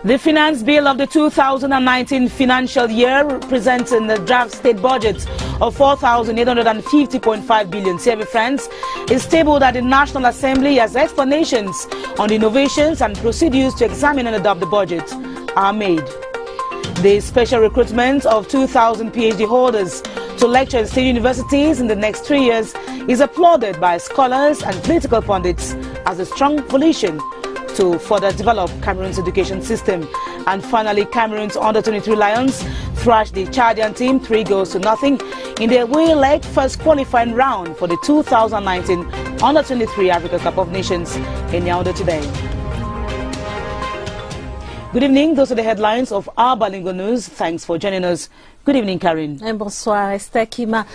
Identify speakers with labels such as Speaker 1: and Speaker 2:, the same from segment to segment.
Speaker 1: The finance bill of the 2019 financial year presenting the draft state budget of 4,850.5 billion CFA francs is tabled at the National Assembly as explanations on the innovations and procedures to examine and adopt the budget are made. The special recruitment of 2,000 PhD holders to lecture in state universities in the next 3 years is applauded by scholars and political pundits as a strong volition to further develop Cameroon's education system. And finally, Cameroon's under-23 Lions thrashed the Chadian team 3-0 in their away leg first qualifying round for the 2019 Under-23 Africa Cup of Nations in Yaoundé today. Good evening, those are the headlines of our bilingual news. Thanks for joining us. Good evening, Karine.
Speaker 2: Bonsoir, Esther Kima.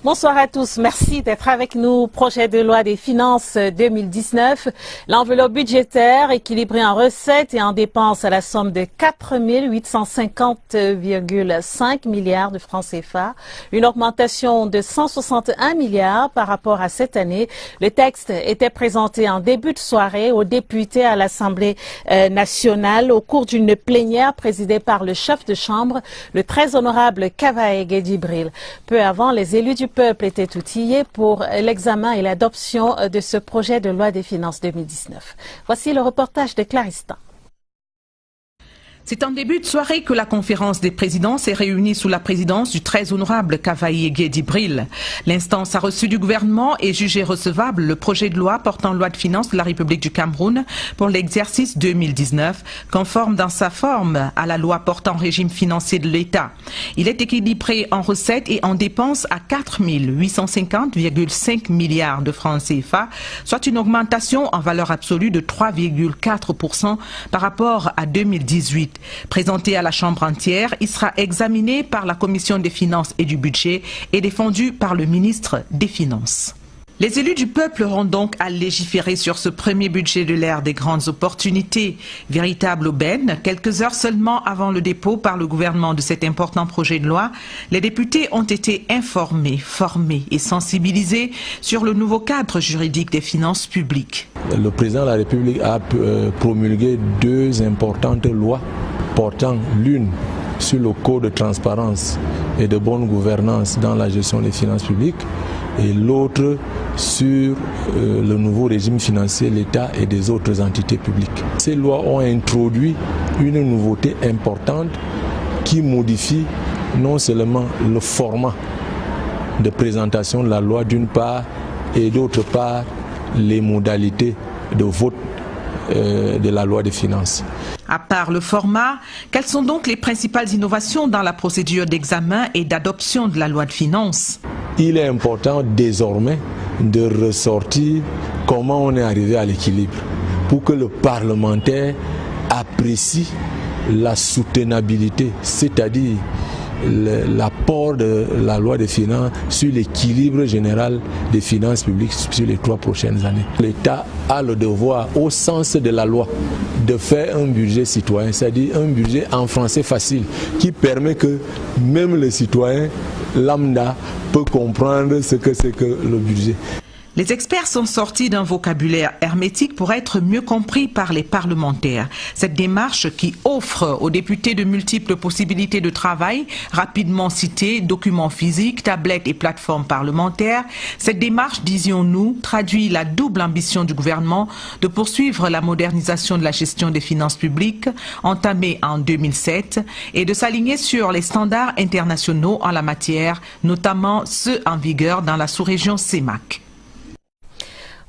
Speaker 2: Bonsoir à tous. Merci d'être avec nous. Projet de loi des finances 2019. L'enveloppe budgétaire équilibrée en recettes et en dépenses à la somme de 4 850,5 milliards de francs CFA. Une augmentation de 161 milliards par rapport à cette année. Le texte était présenté en début de soirée aux députés à l'Assemblée nationale au cours d'une plénière présidée par le chef de chambre, le très honorable Kavaye Gueye-Djibril. Peu avant, les élus du peuple étaient outillés pour l'examen et l'adoption de ce projet de loi des finances 2019. Voici le reportage de Claristin.
Speaker 3: C'est en début de soirée que la conférence des présidents s'est réunie sous la présidence du très honorable Kavaye Gueye-Djibril. L'instance a reçu du gouvernement et jugé recevable le projet de loi portant loi de finances de la République du Cameroun pour l'exercice 2019, conforme dans sa forme à la loi portant régime financier de l'État. Il est équilibré en recettes et en dépenses à 4 850,5 milliards de francs CFA, soit une augmentation en valeur absolue de 3,4% par rapport à 2018. Présenté à la Chambre entière, il sera examiné par la Commission des finances et du budget et défendu par le ministre des Finances. Les élus du peuple auront donc à légiférer sur ce premier budget de l'ère des grandes opportunités. Véritable aubaine, quelques heures seulement avant le dépôt par le gouvernement de cet important projet de loi, les députés ont été informés, formés et sensibilisés sur le nouveau cadre juridique des finances publiques.
Speaker 4: Le président de la République a promulgué 2 importantes lois portant l'une sur le code de transparence et de bonne gouvernance dans la gestion des finances publiques et l'autre sur le nouveau régime financier de l'État et des autres entités publiques. Ces lois ont introduit une nouveauté importante qui modifie non seulement le format de présentation de la loi d'une part et d'autre part les modalités de vote de la loi des finances.
Speaker 3: À part le format, quelles sont donc les principales innovations dans la procédure d'examen et d'adoption de la loi de finances?
Speaker 4: Il est important désormais de ressortir comment on est arrivé à l'équilibre pour que le parlementaire apprécie la soutenabilité, c'est-à-dire l'apport de la loi des finances sur l'équilibre général des finances publiques sur les 3 prochaines années. L'État a le devoir, au sens de la loi, de faire un budget citoyen, c'est-à-dire un budget en français facile, qui permet que même le citoyen lambda peut comprendre ce que c'est que le budget.
Speaker 3: Les experts sont sortis d'un vocabulaire hermétique pour être mieux compris par les parlementaires. Cette démarche qui offre aux députés de multiples possibilités de travail, rapidement citées, documents physiques, tablettes et plateformes parlementaires, cette démarche, disions-nous, traduit la double ambition du gouvernement de poursuivre la modernisation de la gestion des finances publiques, entamée en 2007, et de s'aligner sur les standards internationaux en la matière, notamment ceux en vigueur dans la sous-région CEMAC.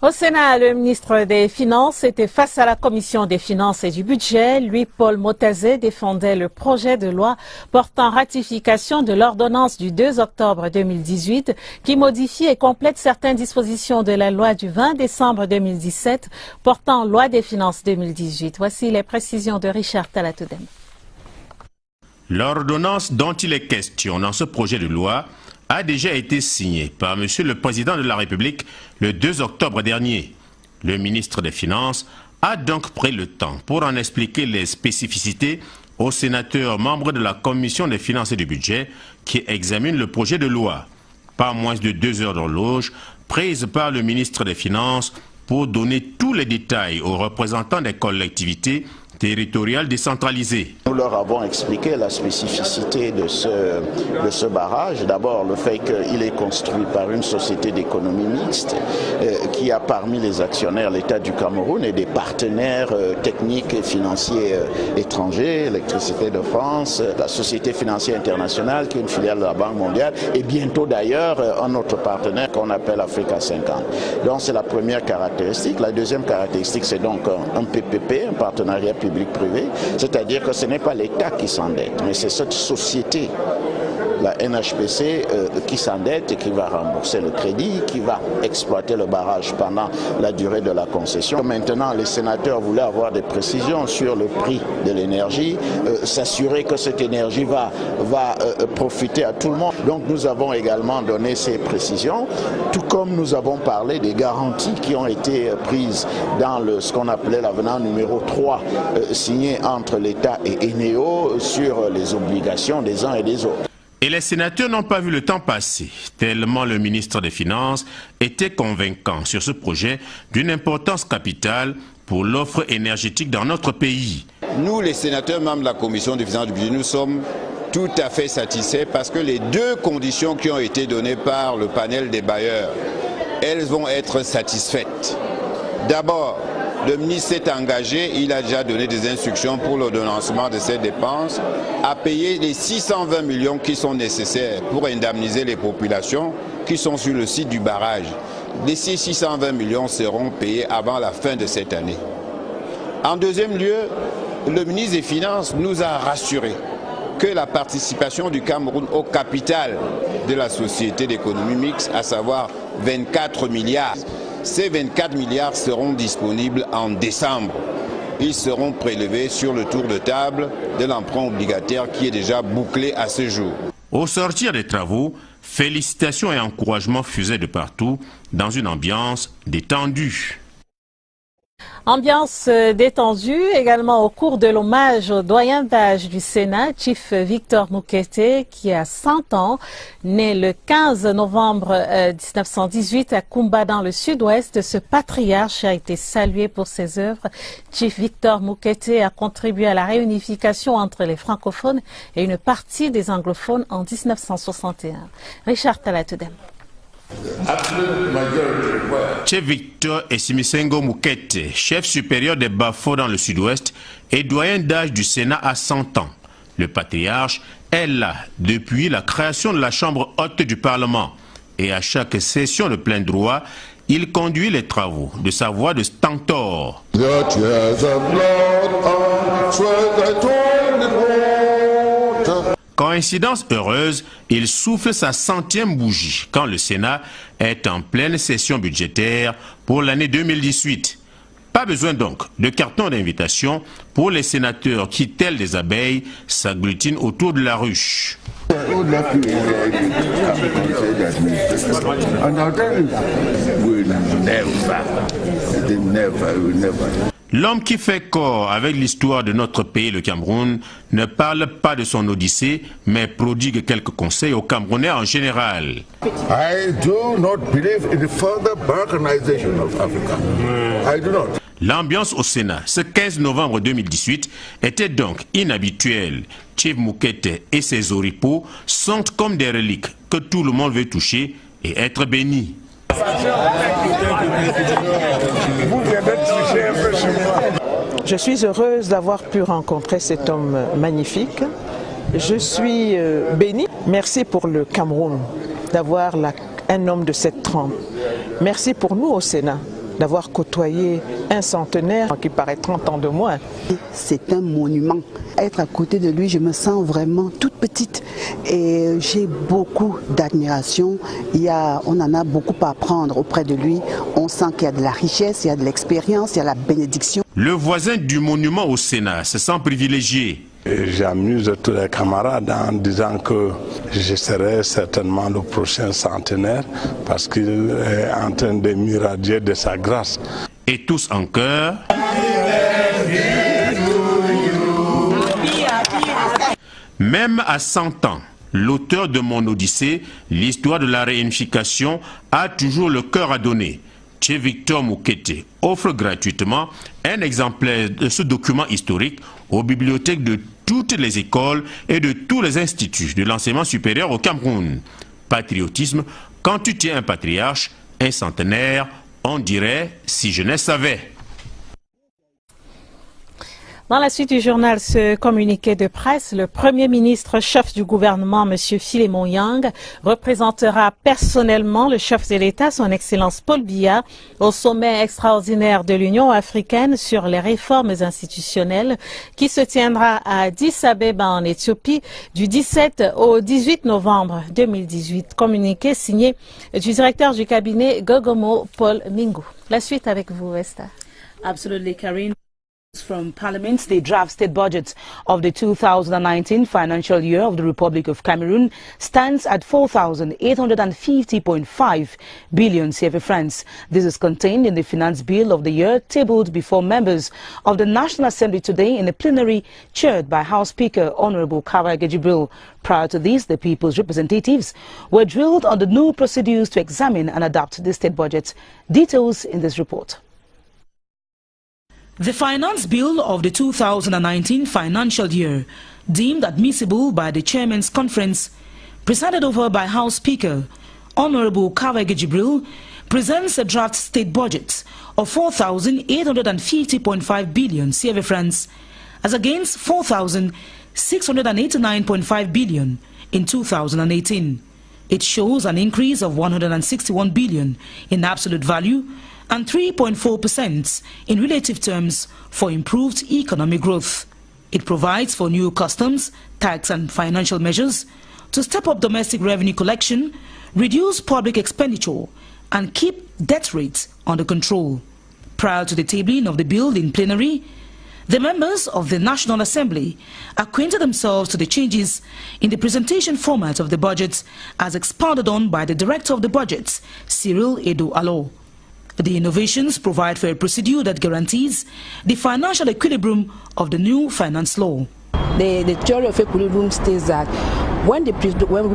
Speaker 2: Au Sénat, le ministre des Finances était face à la Commission des Finances et du Budget. Lui, Paul Motazé, défendait le projet de loi portant ratification de l'ordonnance du 2 octobre 2018 qui modifie et complète certaines dispositions de la loi du 20 décembre 2017 portant loi des finances 2018. Voici les précisions de Richard Talatoudem.
Speaker 5: L'ordonnance dont il est question dans ce projet de loi a déjà été signé par M. le Président de la République le 2 octobre dernier. Le ministre des Finances a donc pris le temps pour en expliquer les spécificités aux sénateurs membres de la Commission des Finances et du Budget qui examinent le projet de loi. Pas moins de 2 heures d'horloge prises par le ministre des Finances pour donner tous les détails aux représentants des collectivités territorial décentralisé.
Speaker 6: Nous leur avons expliqué la spécificité de ce barrage. D'abord, le fait qu'il est construit par une société d'économie mixte qui a parmi les actionnaires l'État du Cameroun et des partenaires techniques et financiers étrangers, Électricité de France, la Société financière internationale qui est une filiale de la Banque mondiale et bientôt d'ailleurs un autre partenaire qu'on appelle Africa 50. Donc c'est la première caractéristique. La deuxième caractéristique, c'est donc un PPP, un partenariat public-privé, c'est-à-dire que ce n'est pas l'État qui s'endette, mais c'est cette société, la NHPC, qui s'endette et qui va rembourser le crédit, qui va exploiter le barrage pendant la durée de la concession. Maintenant, les sénateurs voulaient avoir des précisions sur le prix de l'énergie, s'assurer que cette énergie va profiter à tout le monde. Donc nous avons également donné ces précisions, tout comme nous avons parlé des garanties qui ont été prises dans ce qu'on appelait l'avenant numéro 3, signé entre l'État et Eneo sur les obligations des uns et des autres.
Speaker 5: Et les sénateurs n'ont pas vu le temps passer, tellement le ministre des Finances était convaincant sur ce projet d'une importance capitale pour l'offre énergétique dans notre pays.
Speaker 7: Nous, les sénateurs, membres de la Commission des finances du budget, nous sommes tout à fait satisfaits parce que les deux conditions qui ont été données par le panel des bailleurs, elles vont être satisfaites. D'abord, le ministre s'est engagé, il a déjà donné des instructions pour l'ordonnancement de ces dépenses, à payer les 620 millions qui sont nécessaires pour indemniser les populations qui sont sur le site du barrage. Ces 620 millions seront payés avant la fin de cette année. En deuxième lieu, le ministre des Finances nous a rassuré que la participation du Cameroun au capital de la société d'économie mixte, à savoir 24 milliards, ces 24 milliards seront disponibles en décembre. Ils seront prélevés sur le tour de table de l'emprunt obligataire qui est déjà bouclé à ce jour.
Speaker 5: Au sortir des travaux, félicitations et encouragements fusaient de partout dans une ambiance détendue.
Speaker 2: Ambiance détendue également au cours de l'hommage au doyen d'âge du Sénat, Chief Victor Moukete, qui a 100 ans, né le 15 novembre 1918 à Kumba dans le sud-ouest. Ce patriarche a été salué pour ses œuvres. Chief Victor Moukete a contribué à la réunification entre les francophones et une partie des anglophones en 1961. Richard Talatudem.
Speaker 5: Chef Victor Essimisengo Moukete, chef supérieur des Bafo dans le sud-ouest et doyen d'âge du Sénat à 100 ans. Le patriarche est là depuis la création de la Chambre haute du Parlement et à chaque session de plein droit, il conduit les travaux de sa voix de stentor. Coïncidence heureuse, il souffle sa 100e bougie quand le Sénat est en pleine session budgétaire pour l'année 2018. Pas besoin donc de carton d'invitation pour les sénateurs qui, tels des abeilles, s'agglutinent autour de la ruche. L'homme qui fait corps avec l'histoire de notre pays, le Cameroun, ne parle pas de son odyssée, mais prodigue quelques conseils aux Camerounais en général.
Speaker 8: I do not believe in the further balkanization of Africa. I do not.
Speaker 5: L'ambiance au Sénat, ce 15 novembre 2018, était donc inhabituelle. Chief Moukete et ses oripeaux sont comme des reliques que tout le monde veut toucher et être béni.
Speaker 9: Je suis heureuse d'avoir pu rencontrer cet homme magnifique. Je suis bénie. Merci pour le Cameroun d'avoir un homme de cette trempe. Merci pour nous au Sénat d'avoir côtoyé un centenaire qui paraît 30 ans de moins.
Speaker 10: C'est un monument. Être à côté de lui, je me sens vraiment toute petite et j'ai beaucoup d'admiration. On en a beaucoup à apprendre auprès de lui. On sent qu'il y a de la richesse, il y a de l'expérience, il y a la bénédiction.
Speaker 5: Le voisin du monument au Sénat se sent privilégié.
Speaker 11: J'amuse tous les camarades en disant que je serai certainement le prochain centenaire parce qu'il est en train de m'irradier de sa grâce.
Speaker 5: Et tous en chœur. Même à 100 ans, l'auteur de mon Odyssée, l'histoire de la réunification, a toujours le cœur à donner. Che Victor Moukete offre gratuitement un exemplaire de ce document historique aux bibliothèques de toutes les écoles et de tous les instituts de l'enseignement supérieur au Cameroun. Patriotisme, quand tu tiens un patriarche, un centenaire, on dirait si jeunesse savait.
Speaker 2: Dans la suite du journal, ce communiqué de presse, le Premier ministre chef du gouvernement, M. Philémon Yang, représentera personnellement le chef de l'État, son Excellence Paul Biya, au sommet extraordinaire de l'Union africaine sur les réformes institutionnelles qui se tiendra à Addis Abeba en Éthiopie du 17 au 18 novembre 2018. Communiqué signé du directeur du cabinet Gogomo, Paul Mingo. La suite avec vous, Esther.
Speaker 1: Absolutely, Karine. From Parliament, the draft state budget of the 2019 financial year of the Republic of Cameroon stands at 4,850.5 billion CFA francs. This is contained in the finance bill of the year tabled before members of the National Assembly today in a plenary chaired by House Speaker Honorable Kavaige Jibril. Prior to this, the people's representatives were drilled on the new procedures to examine and adopt the state budget. Details in this report. The Finance Bill of the 2019 financial year, deemed admissible by the Chairman's Conference, presided over by House Speaker Honorable Kavaige Jibril, presents a draft state budget of 4,850.5 billion CFA francs, as against 4,689.5 billion in 2018. It shows an increase of 161 billion in absolute value and 3.4% in relative terms for improved economic growth. It provides for new customs, tax and financial measures to step up domestic revenue collection, reduce public expenditure and keep debt rates under control. Prior to the tabling of the bill in plenary, the members of the National Assembly acquainted themselves to the changes in the presentation format of the budget as expounded on by the Director of the Budget, Cyril Edo Allo. The innovations provide for a procedure that guarantees the financial equilibrium of the new finance law.
Speaker 12: The theory of equilibrium states that when we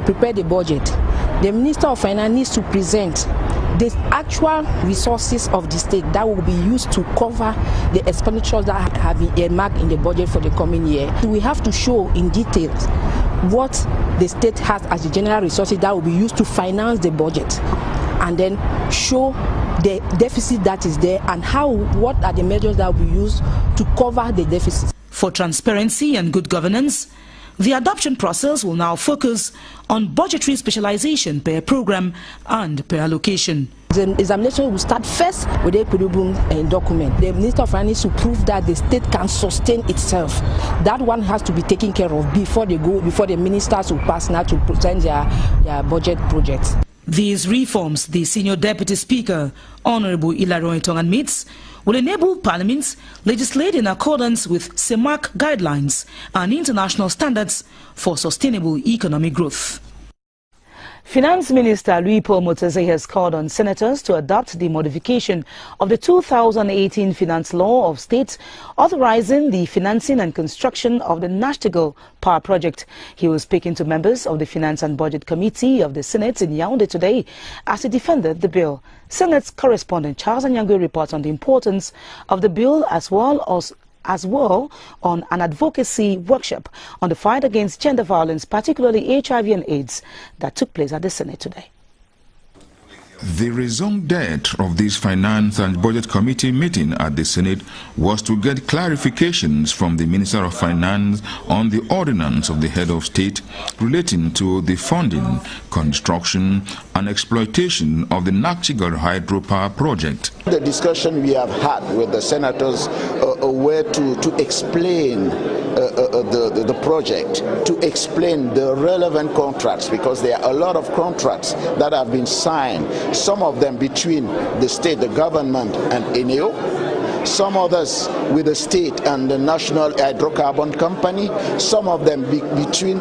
Speaker 12: prepare the budget, the Minister of Finance needs to present the actual resources of the state that will be used to cover the expenditures that have been earmarked in the budget for the coming year. We have to show in detail what the state has as the general resources that will be used to finance the budget, and then show the deficit that is there and what are the measures that will be used to cover the deficit.
Speaker 1: For transparency and good governance, the adoption process will now focus on budgetary specialization per program and per allocation.
Speaker 12: The examination will start first with the equilibrium document. The Minister of Finance needs to prove that the state can sustain itself. That one has to be taken care of before the ministers will pass now to present their budget projects.
Speaker 1: These reforms, the Senior Deputy Speaker, Honorable Ilaron Itong admits, will enable Parliament legislate in accordance with CEMAC guidelines and international standards for sustainable economic growth. Finance Minister Louis-Paul Motese has called on senators to adopt the modification of the 2018 Finance Law of State authorizing the financing and construction of the Nachtigal Power Project. He was speaking to members of the Finance and Budget Committee of the Senate in Yaoundé today as he defended the bill. Senate's correspondent Charles Anyangwe reports on the importance of the bill as well on an advocacy workshop on the fight against gender violence, particularly HIV and AIDS, that took place at the Senate today.
Speaker 13: The raison d'etre of this Finance and Budget Committee meeting at the Senate was to get clarifications from the Minister of Finance on the ordinance of the Head of State relating to the funding, construction and exploitation of the Nachtigal hydropower project.
Speaker 6: The discussion we have had with the senators were to explain the project, to explain the relevant contracts, because there are a lot of contracts that have been signed, some of them between the state, the government and ENEO, some others with the state and the National Hydrocarbon Company, some of them between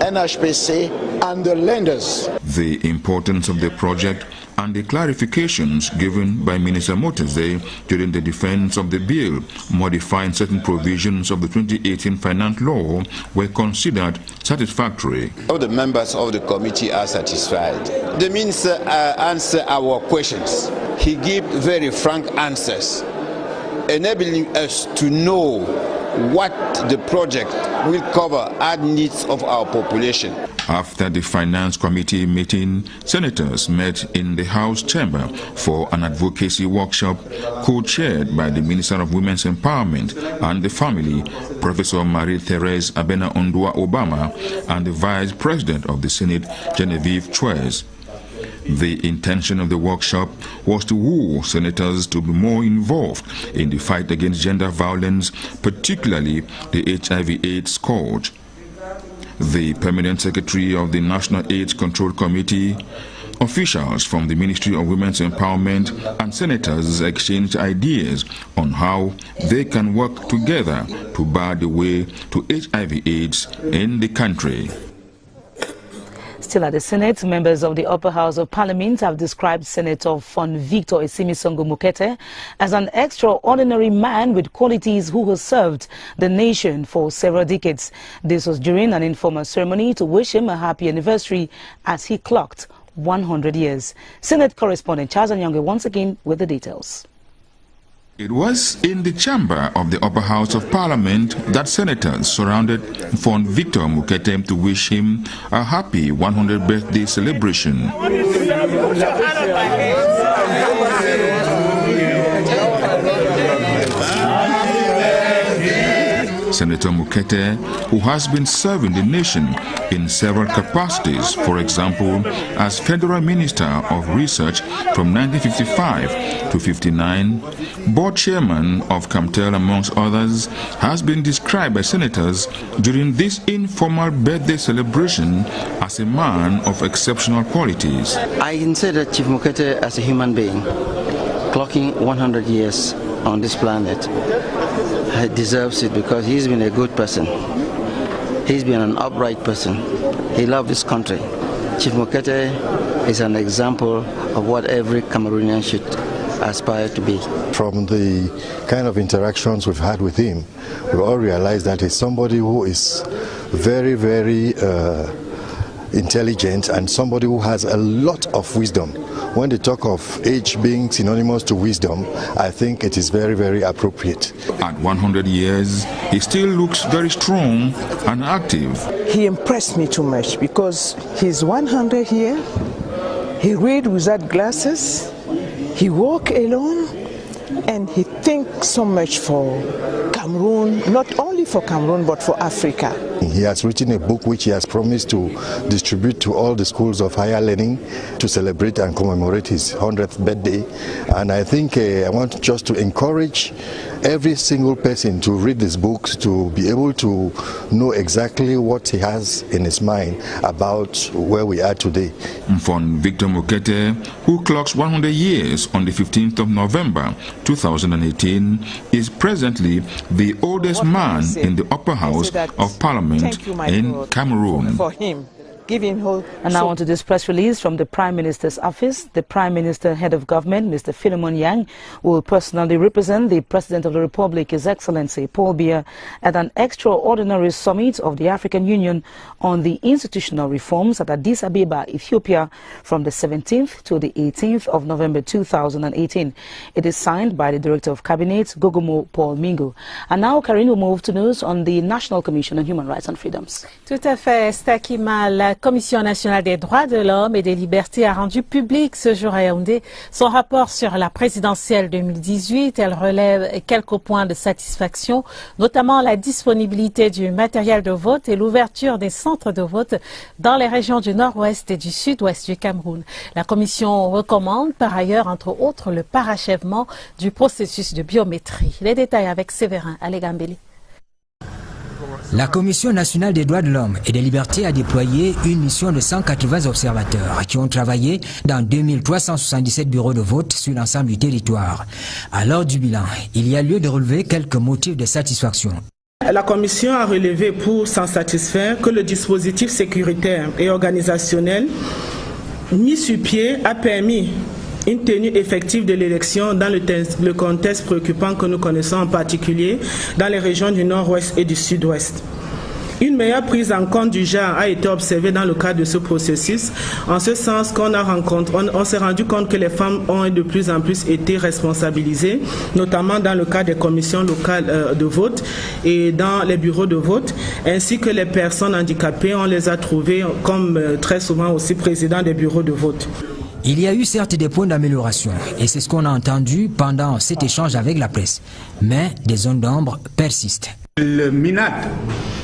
Speaker 6: NHPC and the lenders.
Speaker 13: The importance of the project and the clarifications given by Minister Motese during the defense of the bill modifying certain provisions of the 2018 finance law were considered satisfactory.
Speaker 7: All the members of the committee are satisfied. The minister answered our questions. He gave very frank answers, enabling us to know what the project will cover at needs of our population.
Speaker 13: After the Finance Committee meeting, senators met in the House chamber for an advocacy workshop co-chaired by the Minister of Women's Empowerment and the Family, Professor Marie-Therese Abena Ondua Obama, and the Vice President of the Senate, Genevieve Chwez. The intention of the workshop was to woo senators to be more involved in the fight against gender violence, particularly the HIV/AIDS scourge. The Permanent Secretary of the National AIDS Control Committee, officials from the Ministry of Women's Empowerment, and senators exchanged ideas on how they can work together to bar the way to HIV/AIDS in the country.
Speaker 1: Still at the Senate, members of the Upper House of Parliament have described Senator Fon Victor Esimisongo Mukete as an extraordinary man with qualities who has served the nation for several decades. This was during an informal ceremony to wish him a happy anniversary as he clocked 100 years. Senate correspondent Charles Anyonge once again with the details.
Speaker 13: It was in the chamber of the Upper House of Parliament that senators surrounded Fon Victor Mukete to wish him a happy 100th birthday celebration. Senator Mukete, who has been serving the nation in several capacities, for example, as Federal Minister of Research from 1955 to 59, Board Chairman of CAMTEL, amongst others, has been described by senators during this informal birthday celebration as a man of exceptional qualities.
Speaker 14: I consider Chief Mukete as a human being, clocking 100 years on this planet. He deserves it because he's been a good person. He's been an upright person. He loved this country. Chief Mukete is an example of what every Cameroonian should aspire to be.
Speaker 15: From the kind of interactions we've had with him, we all realize that he's somebody who is very, very intelligent and somebody who has a lot of wisdom. When they talk of age being synonymous to wisdom, I think it is very, very appropriate.
Speaker 13: At 100 years, he still looks very strong and active.
Speaker 9: He impressed me too much because he's 100 here, he reads without glasses, he walks alone, and he thinks so much for Cameroon, not only for Cameroon but for Africa.
Speaker 15: He has written a book which he has promised to distribute to all the schools of higher learning to celebrate and commemorate his 100th birthday. And I think I want just to encourage every single person to read this book, to be able to know exactly what he has in his mind about where we are today.
Speaker 13: Fon Victor Mukete, who clocks 100 years on the 15th of November 2018, is presently the oldest man in the Upper House of Parliament in Cameroon.
Speaker 9: For him.
Speaker 1: And now on to this press release from the Prime Minister's office. The Prime Minister, Head of Government, Mr. Philemon Yang, will personally represent the President of the Republic, His Excellency Paul Biya, at an extraordinary summit of the African Union on the institutional reforms at Addis Ababa, Ethiopia, from the 17th to the 18th of November 2018. It is signed by the Director of Cabinet, Gogomo Paul Mingo. And now, Karine will move to news on the National Commission on Human Rights and Freedoms.
Speaker 2: Tout à fait, Stakima. La Commission nationale des droits de l'homme et des libertés a rendu public ce jour à Yaoundé son rapport sur la présidentielle 2018. Elle relève quelques points de satisfaction, notamment la disponibilité du matériel de vote et l'ouverture des centres de vote dans les régions du nord-ouest et du sud-ouest du Cameroun. La Commission recommande par ailleurs, entre autres, le parachèvement du processus de biométrie. Les détails avec Séverin Alégambeli.
Speaker 16: La Commission nationale des droits de l'homme et des libertés a déployé une mission de 180 observateurs qui ont travaillé dans 2377 bureaux de vote sur l'ensemble du territoire. À l'heure du bilan, il y a lieu de relever quelques motifs de satisfaction.
Speaker 17: La Commission a relevé pour s'en satisfaire que le dispositif sécuritaire et organisationnel mis sur pied a permis une tenue effective de l'élection dans le contexte préoccupant que nous connaissons en particulier dans les régions du nord-ouest et du sud-ouest. Une meilleure prise en compte du genre a été observée dans le cadre de ce processus, en ce sens qu'on s'est rendu compte que les femmes ont de plus en plus été responsabilisées, notamment dans le cadre des commissions locales de vote et dans les bureaux de vote, ainsi que les personnes handicapées, on les a trouvées comme très souvent aussi présidents des bureaux de vote.
Speaker 16: Il y a eu certes des points d'amélioration, et c'est ce qu'on a entendu pendant cet échange avec la presse, mais des zones d'ombre persistent.
Speaker 18: Le MINAT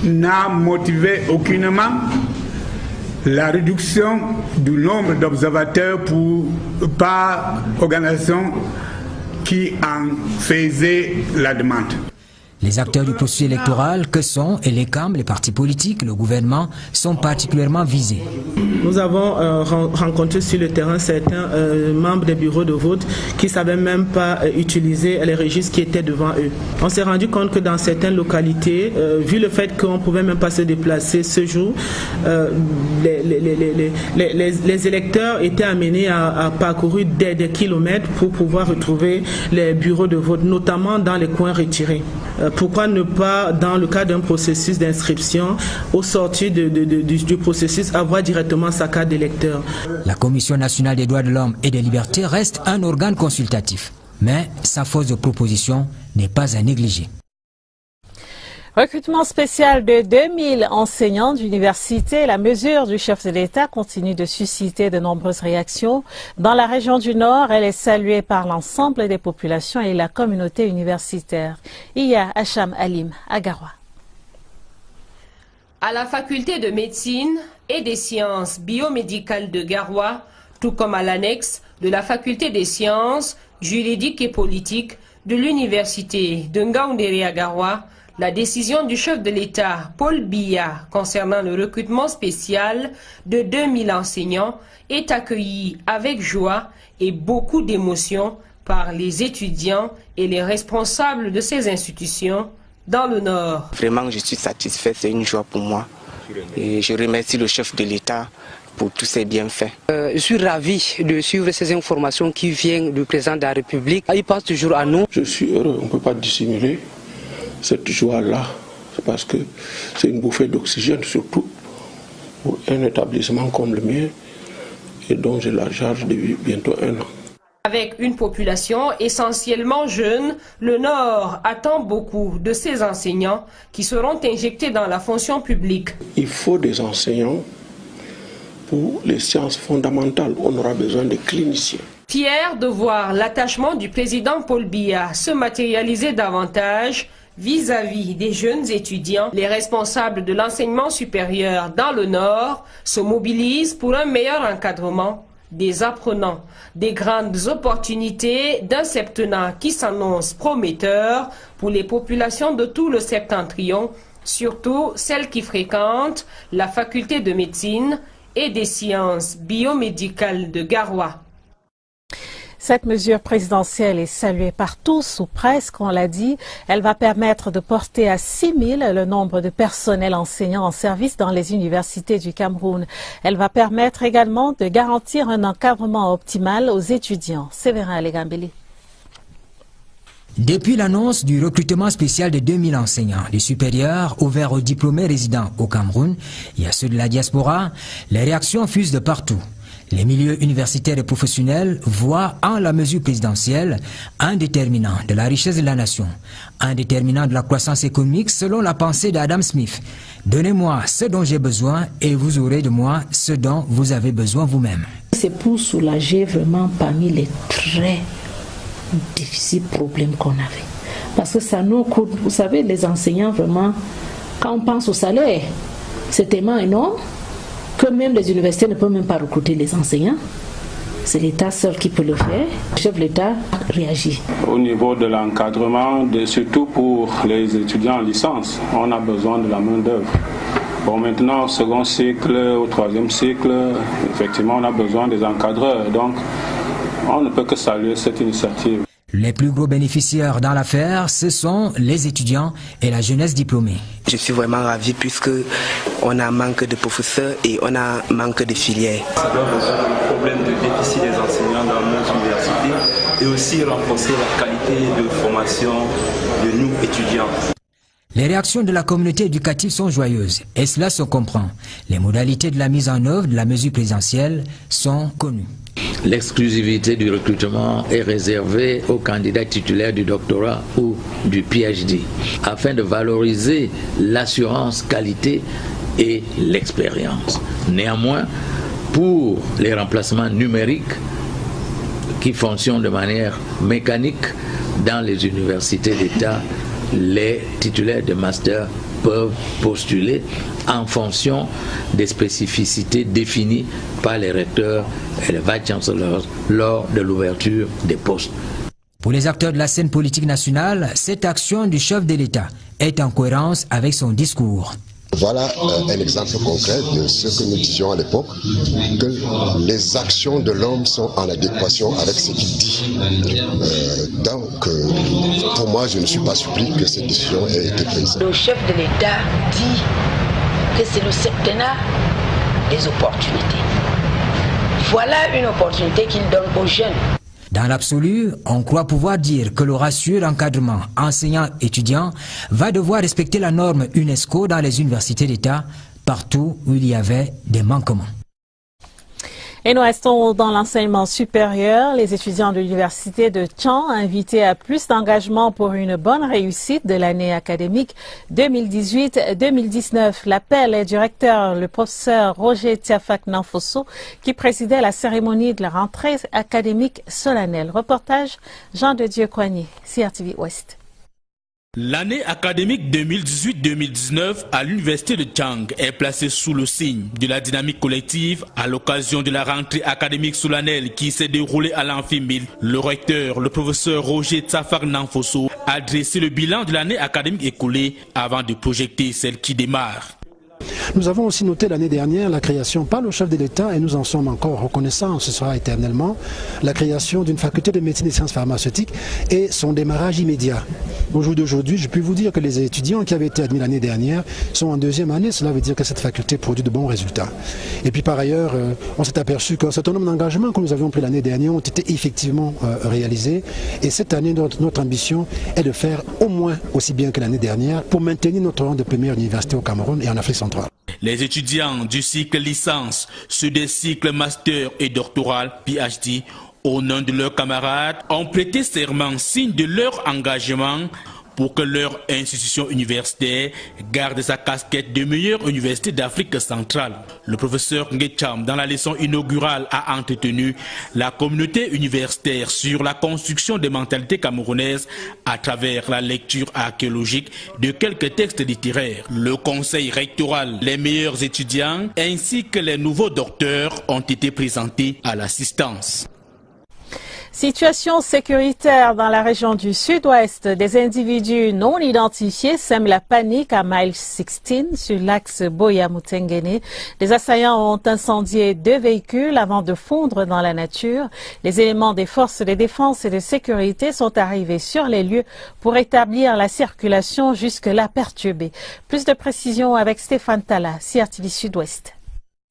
Speaker 18: n'a motivé aucunement la réduction du nombre d'observateurs par organisation qui en faisait la demande.
Speaker 16: Les acteurs du processus électoral que sont et les CAM, les partis politiques, le gouvernement, sont particulièrement visés.
Speaker 17: Nous avons rencontré sur le terrain certains membres des bureaux de vote qui ne savaient même pas utiliser les registres qui étaient devant eux. On s'est rendu compte que dans certaines localités, vu le fait qu'on ne pouvait même pas se déplacer ce jour, les électeurs étaient amenés à parcourir des kilomètres pour pouvoir retrouver les bureaux de vote, notamment dans les coins retirés. Pourquoi ne pas, dans le cadre d'un processus d'inscription, au sortir du processus, avoir directement sa carte d'électeur?
Speaker 16: La Commission nationale des droits de l'homme et des libertés reste un organe consultatif, mais sa force de proposition n'est pas à négliger.
Speaker 2: Recrutement spécial de 2000 enseignants d'université, la mesure du chef de l'État continue de susciter de nombreuses réactions. Dans la région du Nord, elle est saluée par l'ensemble des populations et la communauté universitaire. Iya Hacham Alim à Garoua.
Speaker 19: À la faculté de médecine et des sciences biomédicales de Garoua, tout comme à l'annexe de la faculté des sciences juridiques et politiques de l'université de Ngaoundéré à Garoua, la décision du chef de l'État, Paul Biya, concernant le recrutement spécial de 2000 enseignants est accueillie avec joie et beaucoup d'émotion par les étudiants et les responsables de ces institutions dans le Nord.
Speaker 20: Vraiment, je suis satisfait, c'est une joie pour moi. Et je remercie le chef de l'État pour tous ses bienfaits.
Speaker 21: Je suis ravi de suivre ces informations qui viennent du président de la République. Il pense toujours à nous.
Speaker 22: Je suis heureux, on ne peut pas dissimuler cette joie-là, parce que c'est une bouffée d'oxygène, surtout pour un établissement comme le mien, et dont j'ai la charge depuis bientôt 1 an.
Speaker 19: Avec une population essentiellement jeune, le Nord attend beaucoup de ces enseignants qui seront injectés dans la fonction publique.
Speaker 22: Il faut des enseignants pour les sciences fondamentales. On aura besoin de cliniciens.
Speaker 19: Fier de voir l'attachement du président Paul Biya se matérialiser davantage vis-à-vis des jeunes étudiants, les responsables de l'enseignement supérieur dans le Nord se mobilisent pour un meilleur encadrement des apprenants, des grandes opportunités d'un septennat qui s'annonce prometteur pour les populations de tout le septentrion, surtout celles qui fréquentent la faculté de médecine et des sciences biomédicales de Garoua.
Speaker 2: Cette mesure présidentielle est saluée par tous, ou presque, on l'a dit. Elle va permettre de porter à 6 000 le nombre de personnels enseignants en service dans les universités du Cameroun. Elle va permettre également de garantir un encadrement optimal aux étudiants. Séverin Alegambeli.
Speaker 16: Depuis l'annonce du recrutement spécial de 2000 enseignants du supérieur ouverts aux diplômés résidents au Cameroun et à ceux de la diaspora, les réactions fusent de partout. Les milieux universitaires et professionnels voient en la mesure présidentielle un déterminant de la richesse de la nation, un déterminant de la croissance économique selon la pensée d'Adam Smith. Donnez-moi ce dont j'ai besoin et vous aurez de moi ce dont vous avez besoin vous-même.
Speaker 23: C'est pour soulager vraiment parmi les très difficiles problèmes qu'on avait. Parce que ça nous coûte, vous savez, les enseignants vraiment, quand on pense au salaire, c'est tellement énorme que même les universités ne peuvent même pas recruter les enseignants. C'est l'État seul qui peut le faire. Le chef de l'État réagit.
Speaker 24: Au niveau de l'encadrement, surtout pour les étudiants en licence, on a besoin de la main-d'œuvre. Bon, maintenant, au second cycle, au troisième cycle, effectivement, on a besoin des encadreurs. Donc, on ne peut que saluer cette initiative.
Speaker 16: Les plus gros bénéficiaires dans l'affaire, ce sont les étudiants et la jeunesse diplômée.
Speaker 20: Je suis vraiment ravi puisque on a manque de professeurs et on a manque de filières.
Speaker 3: Ça doit résoudre le problème de déficit des enseignants dans nos universités et aussi renforcer la qualité de formation de nous étudiants.
Speaker 16: Les réactions de la communauté éducative sont joyeuses et cela se comprend. Les modalités de la mise en œuvre de la mesure présidentielle sont connues.
Speaker 4: L'exclusivité du recrutement est réservée aux candidats titulaires du doctorat ou du PhD, afin de valoriser l'assurance qualité et l'expérience. Néanmoins, pour les remplacements numériques qui fonctionnent de manière mécanique dans les universités d'État, les titulaires de master peuvent postuler en fonction des spécificités définies par les recteurs et les vice-chancellors lors de l'ouverture des postes.
Speaker 16: Pour les acteurs de la scène politique nationale, cette action du chef de l'État est en cohérence avec son discours.
Speaker 8: Voilà un exemple concret de ce que nous disions à l'époque, que les actions de l'homme sont en adéquation avec ce qu'il dit. Donc, pour moi, je ne suis pas surpris que cette décision ait été prise.
Speaker 10: Le chef de l'État dit que c'est le septennat des opportunités. Voilà une opportunité qu'il donne aux jeunes.
Speaker 16: Dans l'absolu, on croit pouvoir dire que le ratio d'encadrement enseignant-étudiant va devoir respecter la norme UNESCO dans les universités d'État, partout où il y avait des manquements.
Speaker 2: Et nous restons dans l'enseignement supérieur. Les étudiants de l'université de Tchang invités à plus d'engagement pour une bonne réussite de l'année académique 2018-2019. L'appel est du recteur, le professeur Roger Tiafak Nanfosso, qui présidait la cérémonie de la rentrée académique solennelle. Reportage Jean de Dieu Coigny, CRTV Ouest.
Speaker 25: L'année académique 2018-2019 à l'université de Tchang est placée sous le signe de la dynamique collective à l'occasion de la rentrée académique solennelle qui s'est déroulée à l'Amphi 1000. Le recteur, le professeur Roger Tiafak Nanfosso, a dressé le bilan de l'année académique écoulée avant de projeter celle qui démarre.
Speaker 26: Nous avons aussi noté l'année dernière la création par le chef de l'État, et nous en sommes encore reconnaissants, ce sera éternellement, la création d'une faculté de médecine et sciences pharmaceutiques et son démarrage immédiat. Au jour d'aujourd'hui, je peux vous dire que les étudiants qui avaient été admis l'année dernière sont en deuxième année, cela veut dire que cette faculté produit de bons résultats. Et puis par ailleurs, on s'est aperçu qu'un certain nombre d'engagements que nous avions pris l'année dernière ont été effectivement réalisés, et cette année, notre ambition est de faire au moins aussi bien que l'année dernière pour maintenir notre rang de première université au Cameroun et en Afrique centrale.
Speaker 25: Les étudiants du cycle licence, ceux des cycles master et doctoral PhD, au nom de leurs camarades, ont prêté serment, signe de leur engagement pour que leur institution universitaire garde sa casquette de meilleure université d'Afrique centrale. Le professeur Ngecham, dans la leçon inaugurale, a entretenu la communauté universitaire sur la construction des mentalités camerounaises à travers la lecture archéologique de quelques textes littéraires. Le conseil rectoral, les meilleurs étudiants ainsi que les nouveaux docteurs ont été présentés à l'assistance.
Speaker 2: Situation sécuritaire dans la région du sud-ouest. Des individus non identifiés sèment la panique à Mile 16 sur l'axe Boya-Mutengene. Des assaillants ont incendié 2 véhicules avant de fondre dans la nature. Les éléments des forces de défense et de sécurité sont arrivés sur les lieux pour établir la circulation jusque-là perturbée. Plus de précisions avec Stéphane Tala, CRTV Sud-Ouest.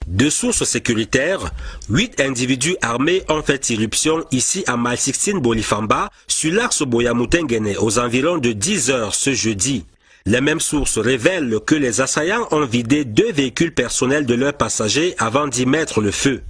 Speaker 27: De sources sécuritaires, 8 individus armés ont fait irruption ici à Mile 16 Bolifamba, sur l'axe Boya-Mutengene, aux environs de 10 heures ce jeudi. Les mêmes sources révèlent que les assaillants ont vidé 2 véhicules personnels de leurs passagers avant d'y mettre le feu.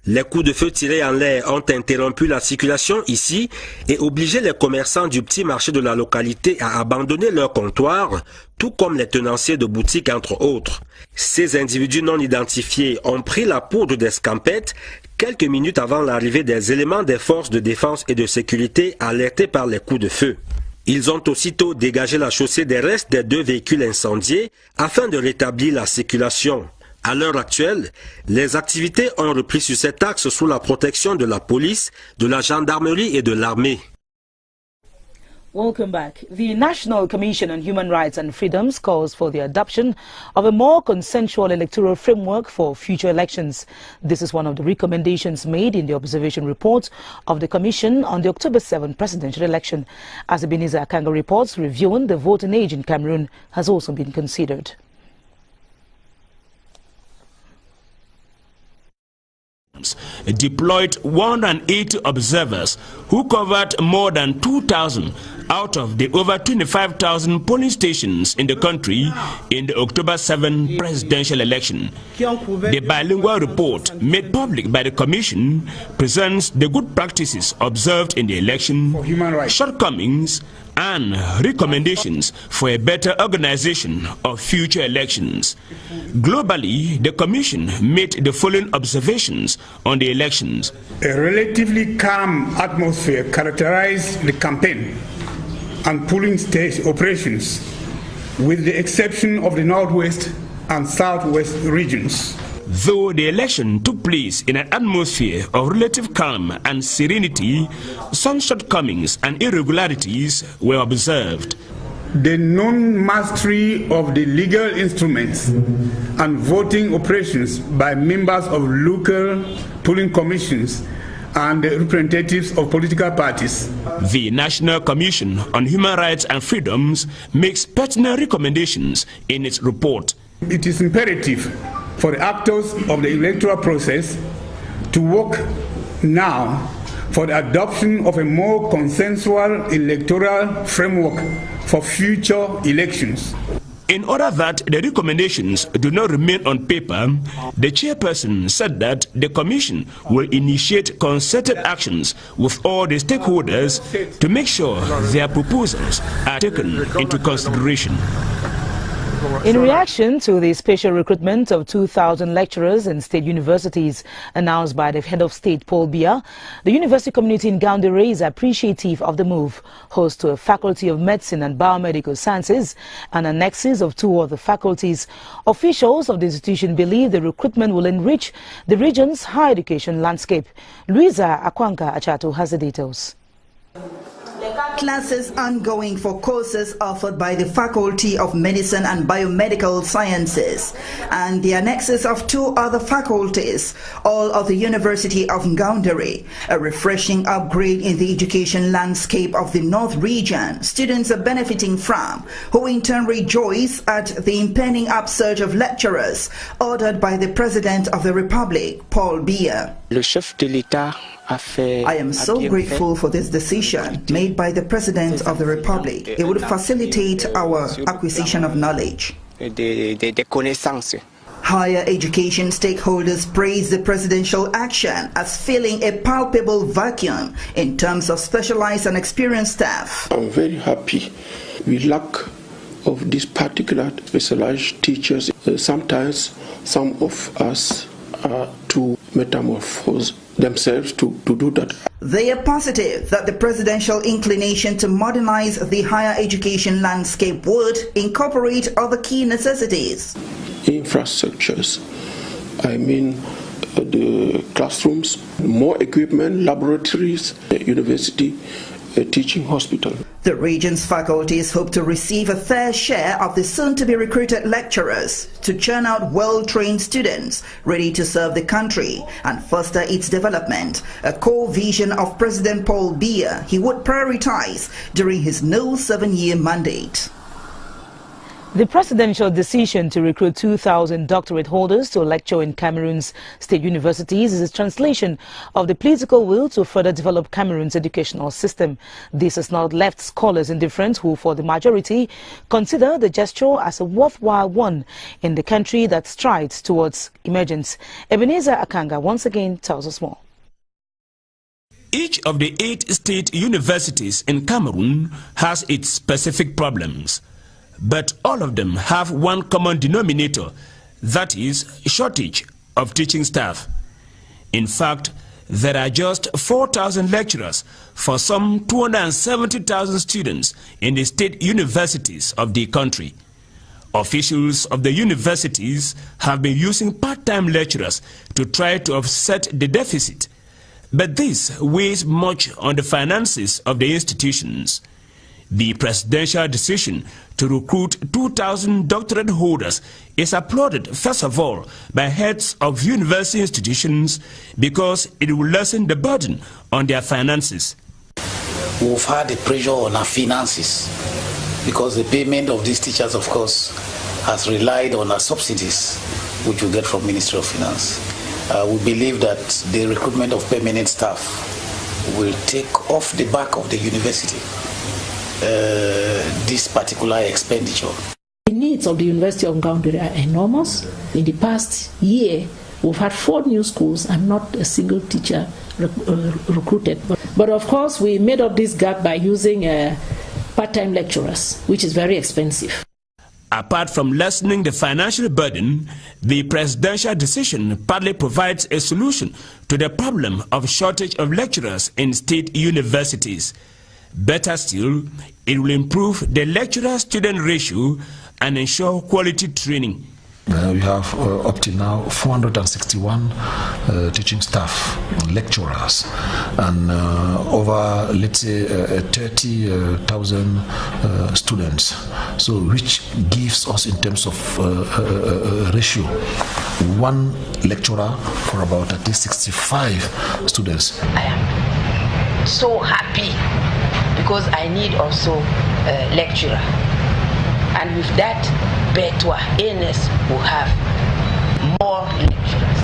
Speaker 27: Les coups de feu tirés en l'air ont interrompu la circulation ici et obligé les commerçants du petit marché de la localité à abandonner leur comptoir, tout comme les tenanciers de boutiques entre autres. Ces individus non identifiés ont pris la poudre d'escampette quelques minutes avant l'arrivée des éléments des forces de défense et de sécurité alertés par les coups de feu. Ils ont aussitôt dégagé la chaussée des restes des 2 véhicules incendiés afin de rétablir la circulation. À l'heure actuelle, les activités ont repris sur cet axe sous la protection de la police, de la gendarmerie et de l'armée.
Speaker 1: Welcome back. The National Commission on Human Rights and Freedoms calls for the adoption of a more consensual electoral framework for future elections. This is one of the recommendations made in the observation report of the Commission on the October 7 presidential election. As Ebenezer Akanga reports, reviewing the voting age in Cameroon has also been considered.
Speaker 5: Deployed 180 observers who covered more than 2,000 out of the over 25,000 polling stations in the country in the October 7 presidential election. The bilingual report made public by the Commission presents the good practices observed in the election, shortcomings, and recommendations for a better organization of future elections. Globally, the Commission made the following observations on the elections.
Speaker 18: A relatively calm atmosphere characterized the campaign and polling stage operations, with the exception of the Northwest and Southwest regions.
Speaker 5: Though the election took place in an atmosphere of relative calm and serenity, some shortcomings and irregularities were observed.
Speaker 18: The non-mastery of the legal instruments and voting operations by members of local polling commissions and representatives of political parties.
Speaker 5: The National Commission on Human Rights and Freedoms makes pertinent recommendations in its report.
Speaker 18: It is imperative for the actors of the electoral process to work now for the adoption of a more consensual electoral framework for future elections.
Speaker 5: In order that the recommendations do not remain on paper, the chairperson said that the Commission will initiate concerted actions with all the stakeholders to make sure their proposals are taken into consideration.
Speaker 1: In reaction to the special recruitment of 2,000 lecturers in state universities announced by the head of state, Paul Biya, the university community in Ngaoundéré is appreciative of the move. Host to a faculty of medicine and biomedical sciences and annexes of 2 other faculties, officials of the institution believe the recruitment will enrich the region's higher education landscape. Louisa Akwanka Achato has the details.
Speaker 6: Classes ongoing for courses offered by the Faculty of Medicine and Biomedical Sciences and the annexes of 2 other faculties, all of the University of Ngaoundéré, a refreshing upgrade in the education landscape of the North region students are benefiting from, who in turn rejoice at the impending upsurge of lecturers ordered by the President of the Republic, Paul Biya.
Speaker 20: Le chef de l'État
Speaker 6: I am so grateful for this decision made by the President of the Republic. It would facilitate our acquisition of knowledge. Higher education stakeholders praise the presidential action as filling a palpable vacuum in terms of specialized and experienced staff.
Speaker 22: I'm very happy. We lack of these particular specialized teachers. Sometimes some of us are too metamorphosed themselves to do that.
Speaker 6: They are positive that the presidential inclination to modernize the higher education landscape would incorporate other key necessities.
Speaker 22: Infrastructures, I mean the classrooms, more equipment, laboratories, university, teaching hospital.
Speaker 6: The region's faculties hope to receive a fair share of the soon-to-be recruited lecturers to churn out well-trained students ready to serve the country and foster its development, a core vision of President Paul Biya he would prioritize during his new 7-year mandate.
Speaker 1: The presidential decision to recruit 2,000 doctorate holders to lecture in Cameroon's state universities is a translation of the political will to further develop Cameroon's educational system. This has not left scholars indifferent who, for the majority, consider the gesture as a worthwhile one in the country that strides towards emergence. Ebenezer Akanga once again tells us more.
Speaker 5: Each of the 8 state universities in Cameroon has its specific problems. But all of them have one common denominator, that is shortage of teaching staff. In fact, there are just 4,000 lecturers for some 270,000 students in the state universities of the country. Officials of the universities have been using part-time lecturers to try to offset the deficit, but this weighs much on the finances of the institutions. The presidential decision to recruit 2,000 doctorate holders is applauded, first of all, by heads of university institutions because it will lessen the burden on their finances.
Speaker 7: We've had the pressure on our finances because the payment of these teachers, of course, has relied on our subsidies, which we get from Ministry of Finance. We believe that the recruitment of permanent staff will take off the back of the university this particular expenditure.
Speaker 23: The needs of the University of Ngaoundéré are enormous. In the past year, we've had 4 new schools and not a single teacher recruited. But of course, we made up this gap by using part-time lecturers, which is very expensive.
Speaker 5: Apart from lessening the financial burden, the presidential decision partly provides a solution to the problem of shortage of lecturers in state universities. Better still, it will improve the lecturer-student ratio and ensure quality training.
Speaker 9: We have up to now 461 teaching staff, lecturers, and over, let's say, 30,000 students. So, which gives us, in terms of ratio, 1 lecturer for about at least 65 students.
Speaker 10: I am so happy because I need also a lecturer. And with that, Betwa ANS will have more lecturers.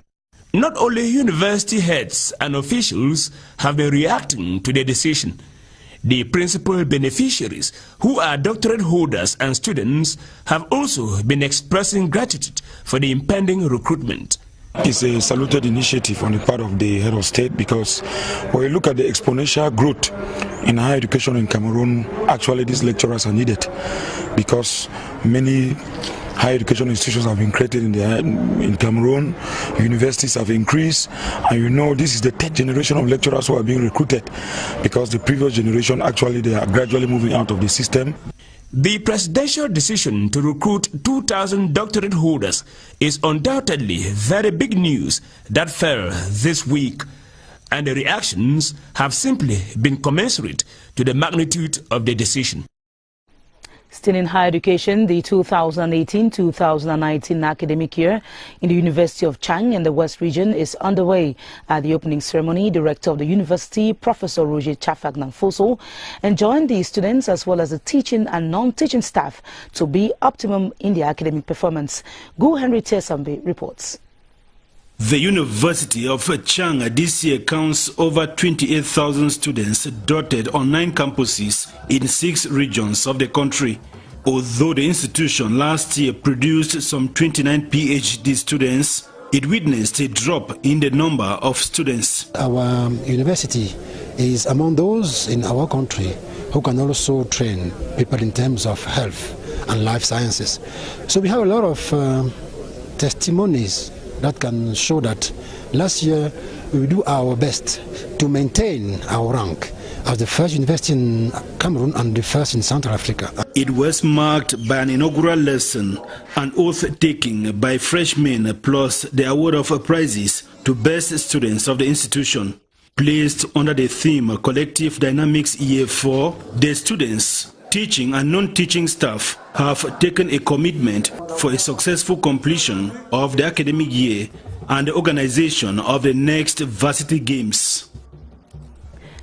Speaker 5: Not only university heads and officials have been reacting to the decision. The principal beneficiaries, who are doctorate holders and students, have also been expressing gratitude for the impending recruitment.
Speaker 11: It's a saluted initiative on the part of the head of state because when you look at the exponential growth in higher education in Cameroon, actually these lecturers are needed because many higher education institutions have been created in Cameroon, universities have increased, and you know this is the 3rd generation of lecturers who are being recruited because the previous generation actually they are gradually moving out of the system.
Speaker 5: The presidential decision to recruit 2,000 doctorate holders is undoubtedly very big news that fell this week, and the reactions have simply been commensurate to the magnitude of the decision.
Speaker 1: Still in higher education, the 2018-2019 academic year in the University of Chang in the West Region is underway. At the opening ceremony, Director of the University, Professor Roger Chafak-Nangfoso, enjoined the students as well as the teaching and non-teaching staff to be optimum in their academic performance. Gu Henry Tesambe reports.
Speaker 12: The University of Chang this year counts over 28,000 students dotted on 9 campuses in 6 regions of the country. Although the institution last year produced some 29 PhD students, it witnessed a drop in the number of students.
Speaker 26: Our university is among those in our country who can also train people in terms of health and life sciences. So we have a lot of testimonies that can show that last year we do our best to maintain our rank as the first university in Cameroon and the first in Central Africa.
Speaker 12: It was marked by an inaugural lesson, an oath-taking by freshmen, plus the award of prizes to best students of the institution. Placed under the theme Collective Dynamics Year 4, the students, teaching and non-teaching staff have taken a commitment for a successful completion of the academic year and the organization of the next Varsity Games.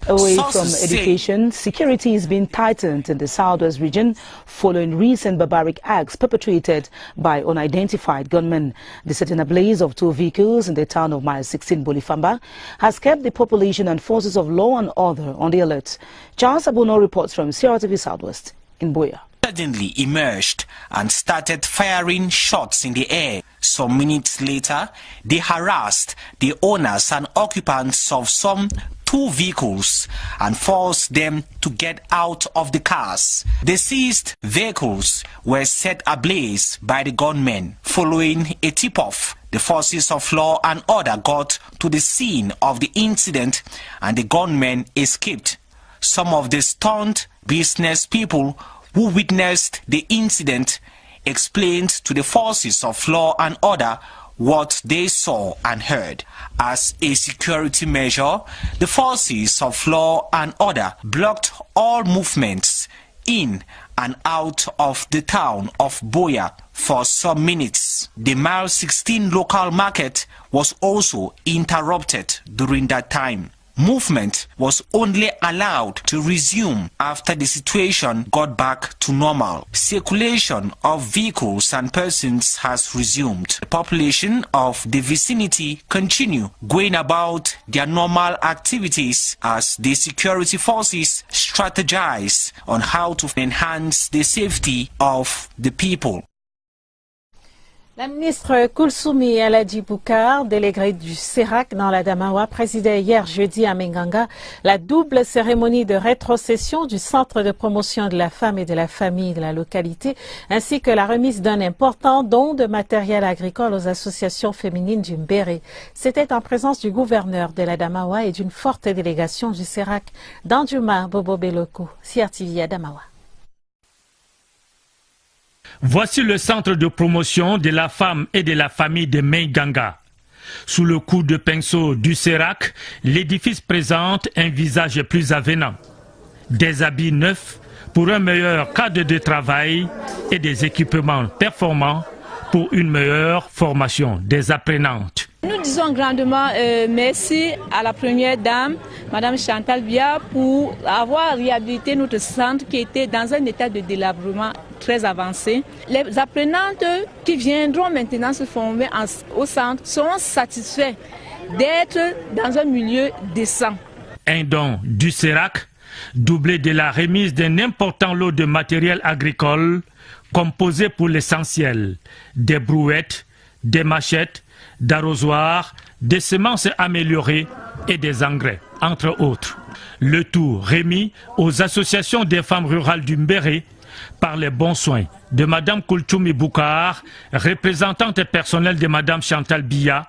Speaker 1: Away from education, security is being tightened in the Southwest region following recent barbaric acts perpetrated by unidentified gunmen. The setting ablaze of 2 vehicles in the town of Mile 16 Bolifamba has kept the population and forces of law and order on the alert. Charles Abono reports from CRTV Southwest in Boya.
Speaker 13: Suddenly emerged and started firing shots in the air. Some minutes later, they harassed the owners and occupants of some 2 vehicles and forced them to get out of the cars. The seized vehicles were set ablaze by the gunmen. Following a tip-off, the forces of law and order got to the scene of the incident and the gunmen escaped. Some of the stunned business people who witnessed the incident explained to the forces of law and order what they saw and heard. As a security measure, the forces of law and order blocked all movements in and out of the town of Buea for some minutes. The Mile 16 local market was also interrupted during that time. Movement was only allowed to resume after the situation got back to normal. Circulation of vehicles and persons has resumed. The population of the vicinity continue going about their normal activities as the security forces strategize on how to enhance the safety of the people.
Speaker 2: La ministre Koulsoumi Aladji Boukar, déléguée du CERAC dans la Damawa, présidait hier jeudi à Menganga la double cérémonie de rétrocession du Centre de promotion de la femme et de la famille de la localité, ainsi que la remise d'un important don de matériel agricole aux associations féminines du Mbéré. C'était en présence du gouverneur de la Damawa et d'une forte délégation du CERAC. Danjuma Bobo Beloko, CRTV à Damawa.
Speaker 3: Voici le centre de promotion de la femme et de la famille de Menganga. Sous le coup de pinceau du CERAC, l'édifice présente un visage plus avenant. Des habits neufs pour un meilleur cadre de travail et des équipements performants pour une meilleure formation des apprenantes.
Speaker 14: Nous disons grandement merci à la première dame, Madame Chantal Bia, pour avoir réhabilité notre centre qui était dans un état de délabrement très avancé. Les apprenantes qui viendront maintenant se former au centre seront satisfaits d'être dans un milieu décent.
Speaker 3: Un don du CERAC, doublé de la remise d'un important lot de matériel agricole, composé pour l'essentiel des brouettes, des machettes, d'arrosoirs, des semences améliorées et des engrais, entre autres. Le tout remis aux associations des femmes rurales du Mbéré par les bons soins de Mme Koulsoumi Boukar, représentante personnelle de Mme Chantal Bia,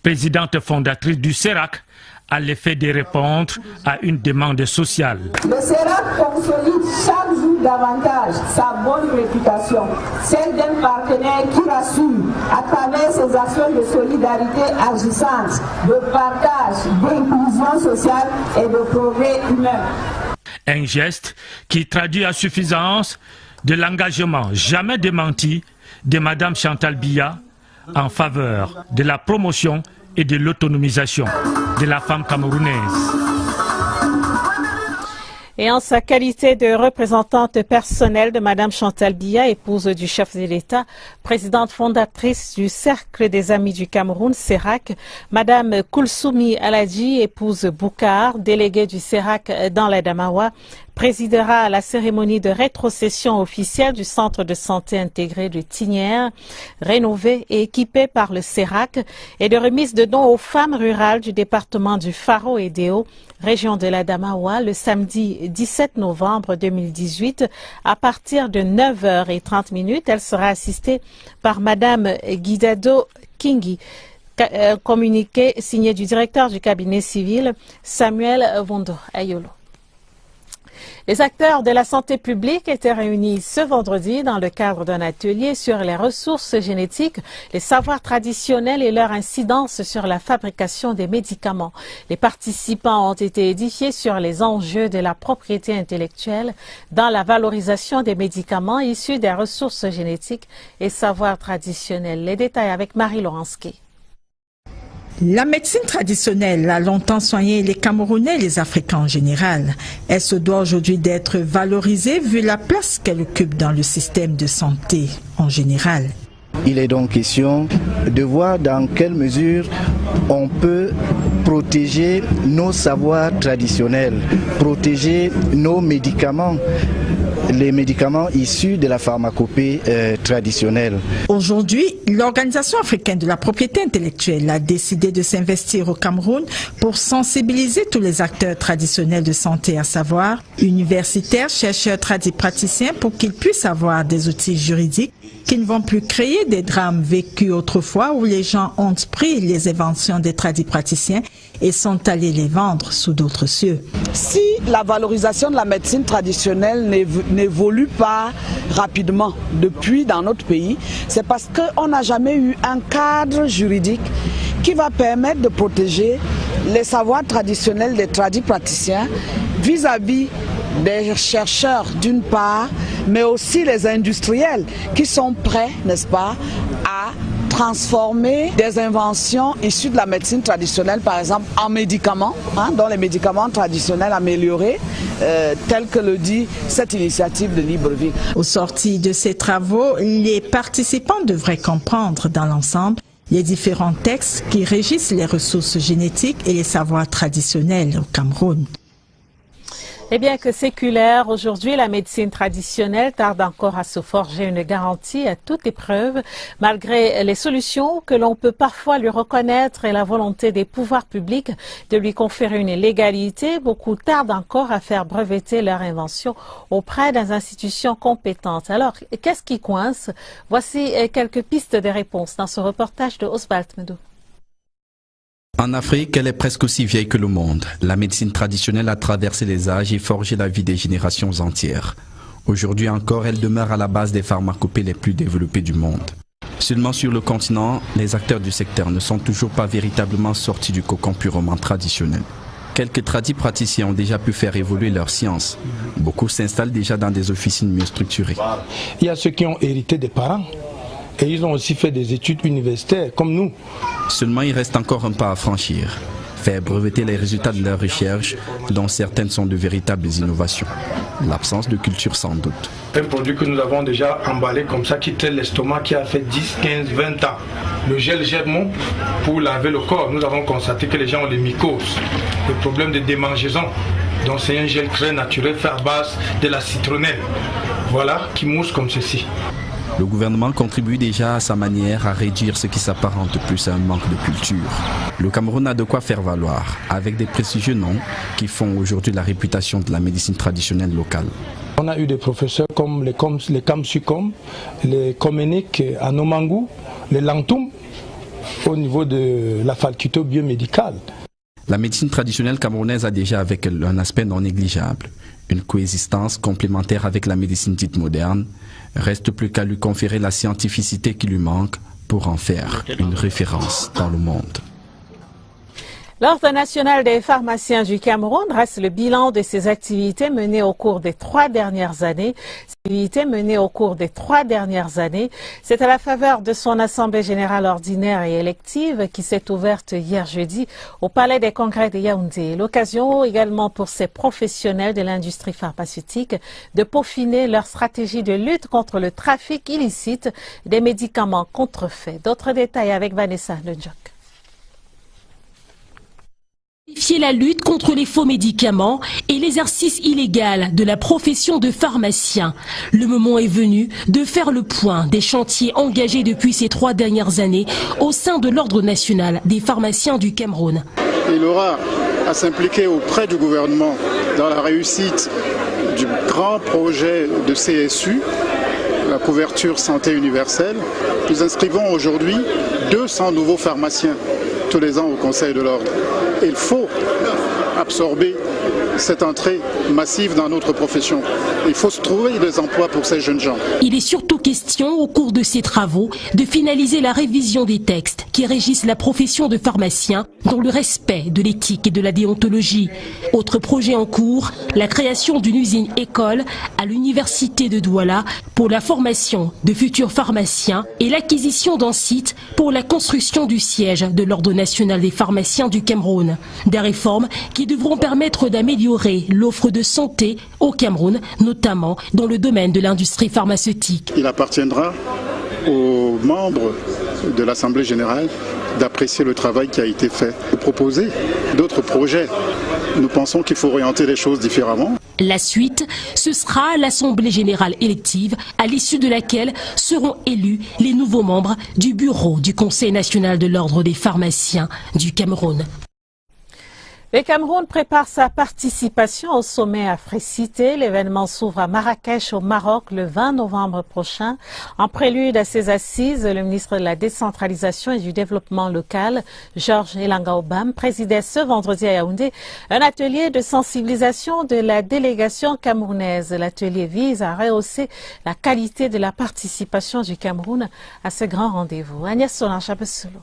Speaker 3: présidente fondatrice du CERAC, à l'effet de répondre à une demande sociale.
Speaker 15: Le CERAC consolide chaque jour davantage sa bonne réputation, celle d'un partenaire qui rassure à travers ses actions de solidarité agissantes, de partage, d'inclusion sociale et de progrès humain.
Speaker 3: Un geste qui traduit à suffisance de l'engagement jamais démenti de Mme Chantal Bia en faveur de la promotion et de l'autonomisation de la femme camerounaise.
Speaker 2: Et en sa qualité de représentante personnelle de Mme Chantal Bia, épouse du chef de l'État, présidente fondatrice du Cercle des Amis du Cameroun, CERAC, Mme Koulsoumi Aladji, épouse Boukar, déléguée du CERAC dans la Damawa, présidera la cérémonie de rétrocession officielle du centre de santé intégré de Tignière, rénové et équipé par le CERAC, et de remise de dons aux femmes rurales du département du Faro et Déo, région de la Damawa, le samedi 17 novembre 2018, à partir de 9h30. Elle sera assistée par Mme Guidado Kingi. Communiqué signé du directeur du cabinet civil, Samuel Vondo Ayolo. Les acteurs de la santé publique étaient réunis ce vendredi dans le cadre d'un atelier sur les ressources génétiques, les savoirs traditionnels et leur incidence sur la fabrication des médicaments. Les participants ont été édifiés sur les enjeux de la propriété intellectuelle dans la valorisation des médicaments issus des ressources génétiques et savoirs traditionnels. Les détails avec Marie-Laurence Kay.
Speaker 17: La médecine traditionnelle a longtemps soigné les Camerounais et les Africains en général. Elle se doit aujourd'hui d'être valorisée vu la place qu'elle occupe dans le système de santé en général.
Speaker 19: Il est donc question de voir dans quelle mesure on peut protéger nos savoirs traditionnels, protéger nos médicaments, les médicaments issus de la pharmacopée traditionnelle.
Speaker 17: Aujourd'hui, l'Organisation africaine de la propriété intellectuelle a décidé de s'investir au Cameroun pour sensibiliser tous les acteurs traditionnels de santé, à savoir universitaires, chercheurs, tradipraticiens, pour qu'ils puissent avoir des outils juridiques qui ne vont plus créer des drames vécus autrefois où les gens ont pris les inventions des tradipraticiens et sont allés les vendre sous d'autres cieux.
Speaker 21: Si la valorisation de la médecine traditionnelle n'évolue pas rapidement depuis dans notre pays, c'est parce qu'on n'a jamais eu un cadre juridique qui va permettre de protéger les savoirs traditionnels des tradipraticiens vis-à-vis des chercheurs d'une part, mais aussi les industriels qui sont prêts, n'est-ce pas, à transformer des inventions issues de la médecine traditionnelle, par exemple en médicaments, dont les médicaments traditionnels améliorés, tel que le dit cette initiative de Libreville.
Speaker 17: Au sorti de ces travaux, les participants devraient comprendre dans l'ensemble les différents textes qui régissent les ressources génétiques et les savoirs traditionnels au Cameroun.
Speaker 2: Et bien que séculaire, aujourd'hui, la médecine traditionnelle tarde encore à se forger une garantie à toute épreuve, malgré les solutions que l'on peut parfois lui reconnaître et la volonté des pouvoirs publics de lui conférer une légalité. Beaucoup tardent encore à faire breveter leur invention auprès des institutions compétentes. Alors, qu'est-ce qui coince? Voici quelques pistes de réponse dans ce reportage de Oswald Medou.
Speaker 4: En Afrique, elle est presque aussi vieille que le monde. La médecine traditionnelle a traversé les âges et forgé la vie des générations entières. Aujourd'hui encore, elle demeure à la base des pharmacopées les plus développées du monde. Seulement sur le continent, les acteurs du secteur ne sont toujours pas véritablement sortis du cocon purement traditionnel. Quelques praticiens ont déjà pu faire évoluer leur science. Beaucoup s'installent déjà dans des officines mieux structurées.
Speaker 8: Il y a ceux qui ont hérité des parents. Et ils ont aussi fait des études universitaires, comme nous.
Speaker 4: Seulement, il reste encore un pas à franchir. Faire breveter les résultats de leurs recherches, dont certaines sont de véritables innovations. L'absence de culture sans doute.
Speaker 8: Un produit que nous avons déjà emballé comme ça, qui traite l'estomac, qui a fait 10, 15, 20 ans. Le gel Germon pour laver le corps. Nous avons constaté que les gens ont des mycoses, des problèmes de démangeaison. Donc c'est un gel très naturel fait à base de la citronnelle. Voilà, qui mousse comme ceci.
Speaker 4: Le gouvernement contribue déjà à sa manière à réduire ce qui s'apparente plus à un manque de culture. Le Cameroun a de quoi faire valoir, avec des prestigieux noms qui font aujourd'hui la réputation de la médecine traditionnelle locale.
Speaker 8: On a eu des professeurs comme les Kamsukom, les Komenik à Nomangou, les Lantoum, au niveau de la faculté biomédicale.
Speaker 4: La médecine traditionnelle camerounaise a déjà avec elle un aspect non négligeable. Une coexistence complémentaire avec la médecine dite moderne. Reste plus qu'à lui conférer la scientificité qui lui manque pour en faire une référence dans le monde.
Speaker 2: L'Ordre national des pharmaciens du Cameroun dresse le bilan de ses activités menées au cours des 3 dernières années. C'est à la faveur de son assemblée générale ordinaire et élective qui s'est ouverte hier jeudi au Palais des Congrès de Yaoundé. L'occasion également pour ces professionnels de l'industrie pharmaceutique de peaufiner leur stratégie de lutte contre le trafic illicite des médicaments contrefaits. D'autres détails avec Vanessa Ndjok.
Speaker 16: La lutte contre les faux médicaments et l'exercice illégal de la profession de pharmacien. Le moment est venu de faire le point des chantiers engagés depuis ces 3 dernières années au sein de l'Ordre national des pharmaciens du Cameroun.
Speaker 18: Il aura à s'impliquer auprès du gouvernement dans la réussite du grand projet de CSU, la couverture santé universelle. Nous inscrivons aujourd'hui 200 nouveaux pharmaciens tous les ans au Conseil de l'Ordre. Il faut absorber cette entrée massive dans notre profession. Il faut se trouver des emplois pour ces jeunes gens.
Speaker 16: Il est surtout question, au cours de ces travaux, de finaliser la révision des textes qui régissent la profession de pharmacien dans le respect de l'éthique et de la déontologie. Autre projet en cours, la création d'une usine école à l'université de Douala pour la formation de futurs pharmaciens et l'acquisition d'un site pour la construction du siège de l'Ordre national des pharmaciens du Cameroun. Des réformes qui devront permettre d'améliorer l'offre de santé au Cameroun, notamment dans le domaine de l'industrie pharmaceutique.
Speaker 18: Il appartiendra aux membres de l'Assemblée générale d'apprécier le travail qui a été fait, de proposer d'autres projets. Nous pensons qu'il faut orienter les choses différemment.
Speaker 16: La suite, ce sera l'Assemblée générale élective, à l'issue de laquelle seront élus les nouveaux membres du bureau du Conseil national de l'Ordre des pharmaciens du Cameroun.
Speaker 2: Le Cameroun prépare sa participation au sommet Africité. L'événement s'ouvre à Marrakech au Maroc le 20 novembre prochain. En prélude à ces assises, le ministre de la Décentralisation et du Développement local, Georges Elanga Obam, présidait ce vendredi à Yaoundé un atelier de sensibilisation de la délégation camerounaise. L'atelier vise à rehausser la qualité de la participation du Cameroun à ce grand rendez-vous. Agnès Solange-Abessolo.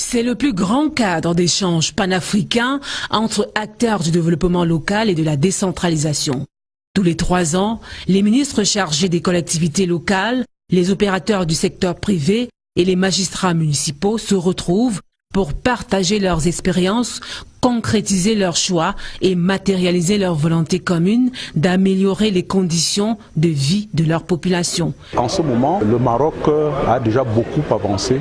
Speaker 6: C'est le plus grand cadre d'échange panafricain entre acteurs du développement local et de la décentralisation. Tous les 3 ans, les ministres chargés des collectivités locales, les opérateurs du secteur privé et les magistrats municipaux se retrouvent pour partager leurs expériences, concrétiser leurs choix et matérialiser leur volonté commune d'améliorer les conditions de vie de leur population.
Speaker 7: En ce moment, le Maroc a déjà beaucoup avancé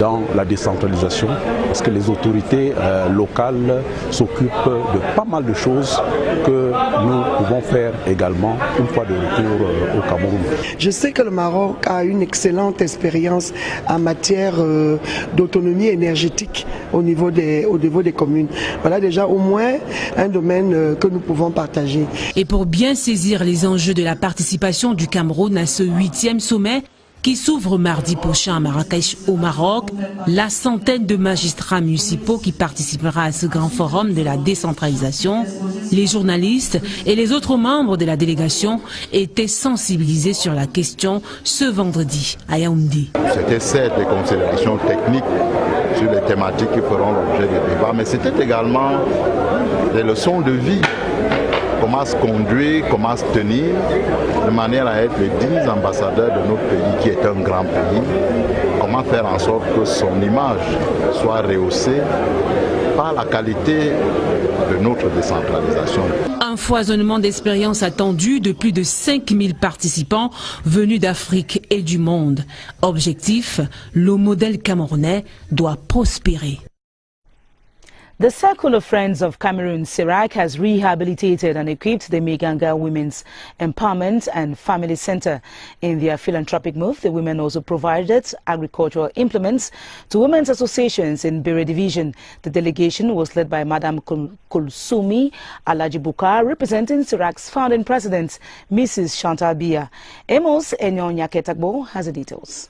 Speaker 7: dans la décentralisation parce que les autorités locales s'occupent de pas mal de choses que nous pouvons faire également une fois de retour au Cameroun.
Speaker 20: Je sais que le Maroc a une excellente expérience en matière d'autonomie énergétique au niveau des communes. Voilà déjà au moins un domaine que nous pouvons partager.
Speaker 6: Et pour bien saisir les enjeux de la participation du Cameroun à ce 8e sommet qui s'ouvre mardi prochain à Marrakech au Maroc, la centaine de magistrats municipaux qui participera à ce grand forum de la décentralisation, les journalistes et les autres membres de la délégation étaient sensibilisés sur la question ce vendredi à Yaoundé.
Speaker 22: C'était certes des considérations techniques sur les thématiques qui feront l'objet du débat, mais c'était également des leçons de vie. Comment se conduire, comment se tenir, de manière à être les 10 ambassadeurs de notre pays, qui est un grand pays. Comment faire en sorte que son image soit rehaussée par la qualité de notre décentralisation.
Speaker 6: Un foisonnement d'expériences attendu de plus de 5000 participants venus d'Afrique et du monde. Objectif, le modèle camerounais doit prospérer.
Speaker 1: The Circle of Friends of Cameroon, CIRAC, has rehabilitated and equipped the Meganga Women's Empowerment and Family Center. In their philanthropic move, the women also provided agricultural implements to women's associations in Bere Division. The delegation was led by Madam Kulsumi Alaji Bukar, representing CIRAC's founding president, Mrs. Chantal Bia. Amos Enyon-Nyaketagbo has the details.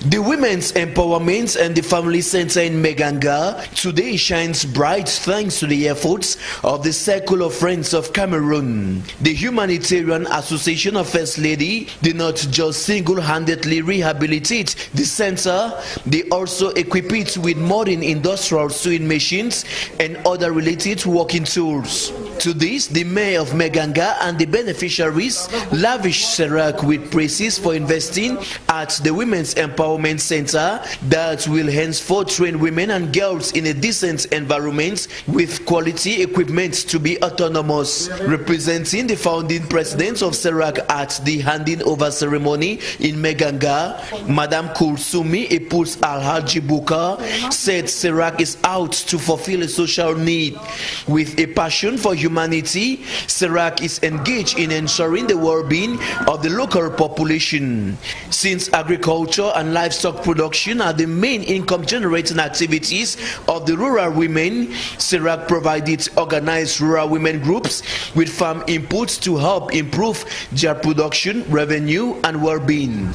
Speaker 24: The Women's Empowerment and the Family Center in Meganga today shines bright thanks to the efforts of the Circle of Friends of Cameroon. The Humanitarian Association of First Lady did not just single-handedly rehabilitate the center, they also equip it with modern industrial sewing machines and other related working tools. To this, the mayor of Meganga and the beneficiaries lavished CIRAC with praises for investing at the Women's Empowerment Center that will henceforth train women and girls in a decent environment with quality equipment to be autonomous. Representing the founding president of CIRAC at the handing over ceremony in Meganga, Madam Kulsumi Epus Alhaji Bukar said CIRAC is out to fulfill a social need. With a passion for humanity, CIRAC is engaged in ensuring the well-being of the local population. Since agriculture and livestock production are the main income-generating activities of the rural women, CIRAC provided organized rural women groups with farm inputs to help improve their production, revenue, and well-being.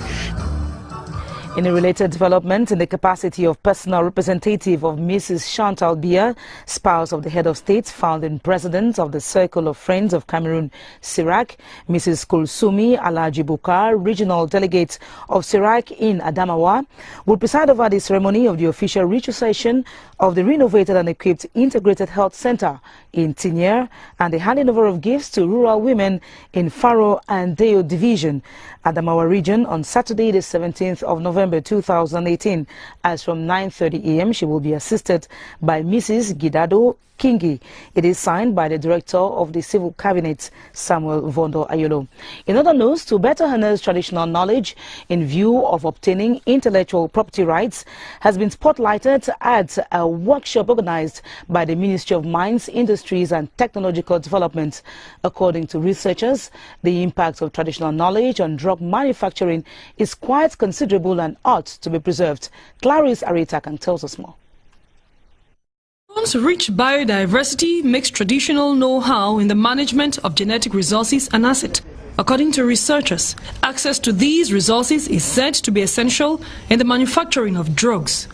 Speaker 1: In a related development, in the capacity of personal representative of Mrs. Chantal Bia, spouse of the head of state, founding president of the Circle of Friends of Cameroon, CIRAC, Mrs. Kulsumi Alaji Bukar, regional delegate of CIRAC in Adamawa, will preside over the ceremony of the official registration of the renovated and equipped Integrated Health Center in Tinier and the handing over of gifts to rural women in Faro and Deo Division, Adamawa region, on Saturday, the 17th of November 2018. As from 9:30 a.m., she will be assisted by Mrs. Gidado Kingi. It is signed by the Director of the Civil Cabinet, Samuel Vondo Ayolo. In other news, to better harness traditional knowledge in view of obtaining intellectual property rights has been spotlighted at a workshop organized by the Ministry of Mines, Industries and Technological Development. According to researchers, the impact of traditional knowledge on drug manufacturing is quite considerable and ought to be preserved. Clarice Aritakan tells us more.
Speaker 25: Rich biodiversity makes traditional know-how in the management of genetic resources an asset. According to researchers, access to these resources is said to be essential in the manufacturing of drugs.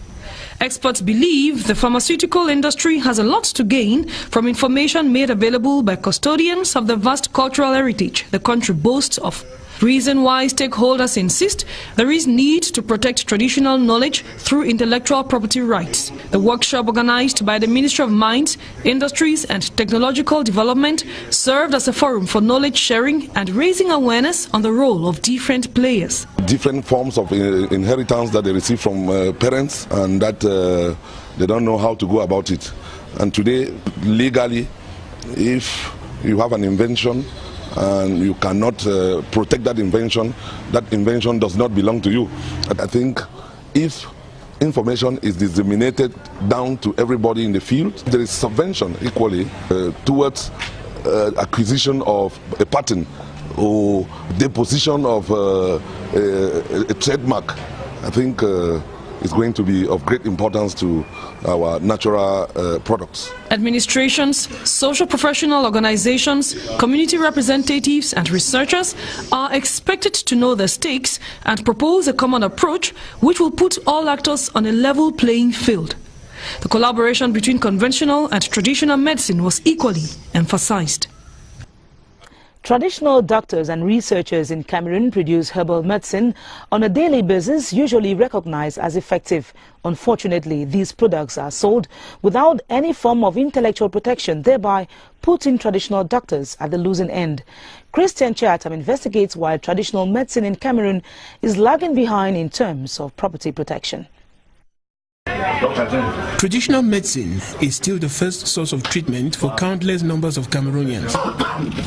Speaker 25: Experts believe the pharmaceutical industry has a lot to gain from information made available by custodians of the vast cultural heritage the country boasts of. Reason why stakeholders insist there is need to protect traditional knowledge through intellectual property rights. The workshop, organized by the Ministry of Mines, Industries and Technological Development, served as a forum for knowledge sharing and raising awareness on the role of different players.
Speaker 5: Different forms of inheritance that they receive from parents, and that they don't know how to go about it. And today, legally, if you have an invention and you cannot protect that invention does not belong to you. I think if information is disseminated down to everybody in the field, there is subvention equally towards acquisition of a patent or deposition of a trademark. I think is going to be of great importance to our natural products.
Speaker 25: Administrations, social professional organizations, community representatives and researchers are expected to know the stakes and propose a common approach which will put all actors on a level playing field. The collaboration between conventional and traditional medicine was equally emphasized.
Speaker 1: Traditional doctors and researchers in Cameroon produce herbal medicine on a daily basis, usually recognized as effective. Unfortunately, these products are sold without any form of intellectual protection, thereby putting traditional doctors at the losing end. Christian Chatham investigates why traditional medicine in Cameroon is lagging behind in terms of property protection.
Speaker 9: Traditional medicine is still the first source of treatment for countless numbers of Cameroonians.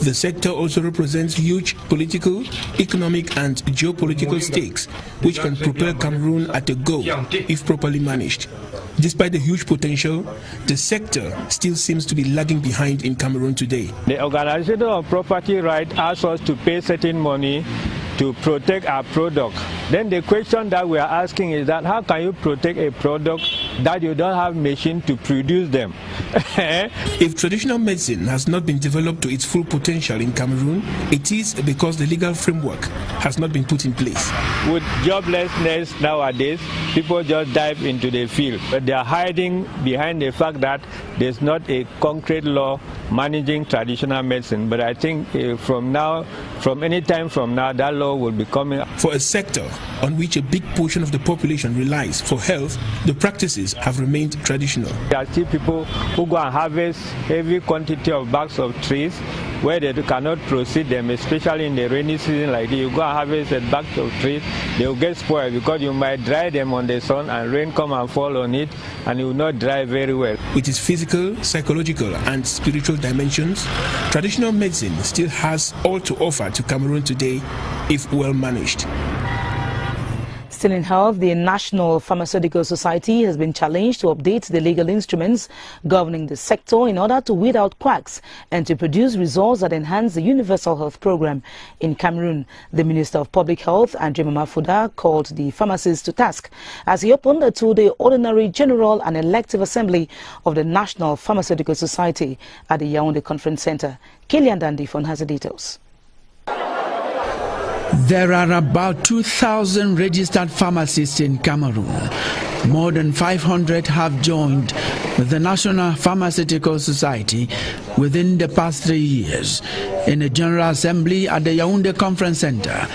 Speaker 9: The sector also represents huge political, economic and geopolitical stakes which can propel Cameroon at a go if properly managed. Despite the huge potential, the sector still seems to be lagging behind in Cameroon today.
Speaker 10: The Organization of Property Rights asks us to pay certain money to protect our product. Then the question that we are asking is that how can you protect a product that you don't have machine to produce them?
Speaker 9: If traditional medicine has not been developed to its full potential in Cameroon, it is because the legal framework has not been put in place.
Speaker 10: With joblessness nowadays, people just dive into the field, but they are hiding behind the fact that there's not a concrete law managing traditional medicine. But I think from any time from now, that law will be coming.
Speaker 9: For a sector on which a big portion of the population relies for health, the practices have remained traditional.
Speaker 10: There are still people who go and harvest heavy quantity of barks of trees where they cannot proceed them, especially in the rainy season like this. You go and harvest a bark of trees, they will get spoiled because you might dry them on the sun and rain come and fall on it and it will not dry very well.
Speaker 9: With its physical, psychological and spiritual dimensions, traditional medicine still has all to offer to Cameroon today if well managed.
Speaker 1: Still in health, the National Pharmaceutical Society has been challenged to update the legal instruments governing the sector in order to weed out quacks and to produce results that enhance the universal health program in Cameroon. The Minister of Public Health, Andre Mamafuda, called the pharmacists to task as he opened a two-day ordinary general and elective assembly of the National Pharmaceutical Society at the Yaoundé Conference Center. Kilian Dandifon has the details.
Speaker 11: There are about 2,000 registered pharmacists in Cameroon. More than 500 have joined the National Pharmaceutical Society within the past 3 years. In a General Assembly at the Yaoundé Conference Center,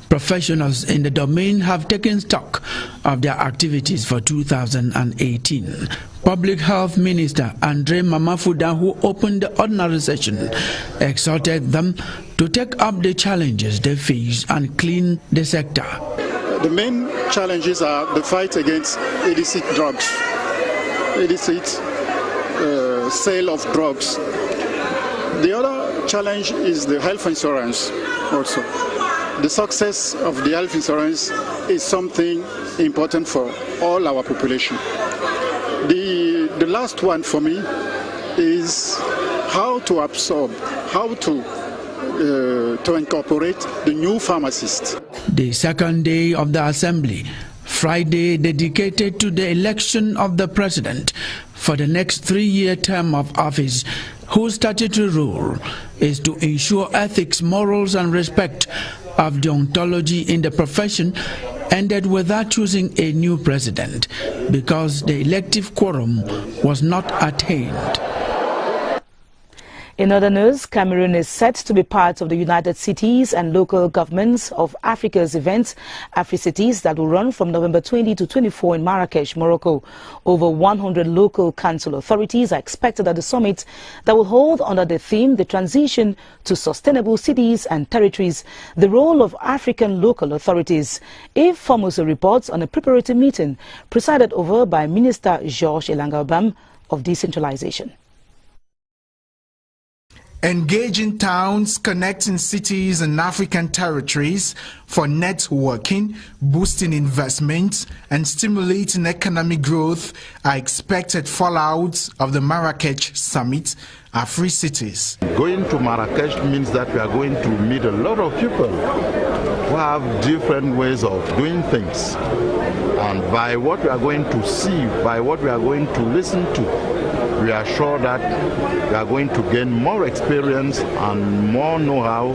Speaker 11: professionals in the domain have taken stock of their activities for 2018. Public Health Minister Andre Mamafuda, who opened the ordinary session, exhorted them to take up the challenges they face and clean the sector.
Speaker 18: The main challenges are the fight against illicit drugs, illicit sale of drugs. The other challenge is the health insurance also. The success of the health insurance is something important for all our population. The last one for me is how to absorb, how to incorporate the new pharmacists.
Speaker 11: The second day of the assembly, Friday dedicated to the election of the president for the next 3-year term of office, whose statutory role is to ensure ethics, morals and respect of deontology in the profession, ended without choosing a new president because the elective quorum was not attained.
Speaker 1: In other news, Cameroon is set to be part of the United Cities and Local Governments of Africa's event, AfriCities, that will run from November 20 to 24 in Marrakesh, Morocco. Over 100 local council authorities are expected at the summit that will hold under the theme, the transition to sustainable cities and territories, the role of African local authorities. A Formosa reports on a preparatory meeting presided over by Minister Georges Elanga Obam of Decentralization.
Speaker 12: Engaging towns, connecting cities and African territories for networking, boosting investments and stimulating economic growth are expected fallouts of the Marrakech summit, AfriCities.
Speaker 22: Going to Marrakech means that we are going to meet a lot of people who have different ways of doing things. And by what we are going to see, by what we are going to listen to, we are sure that we are going to gain more experience and more know-how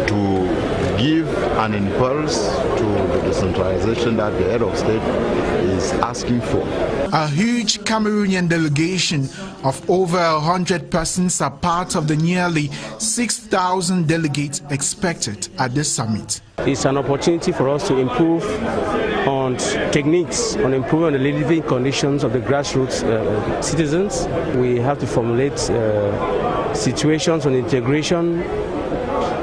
Speaker 22: to give an impulse to the decentralization that the head of state is asking for.
Speaker 12: A huge Cameroonian delegation of over 100 persons are part of the nearly 6,000 delegates expected at this summit.
Speaker 13: It's an opportunity for us to improve on techniques, on improving the living conditions of the grassroots citizens. We have to formulate situations on integration,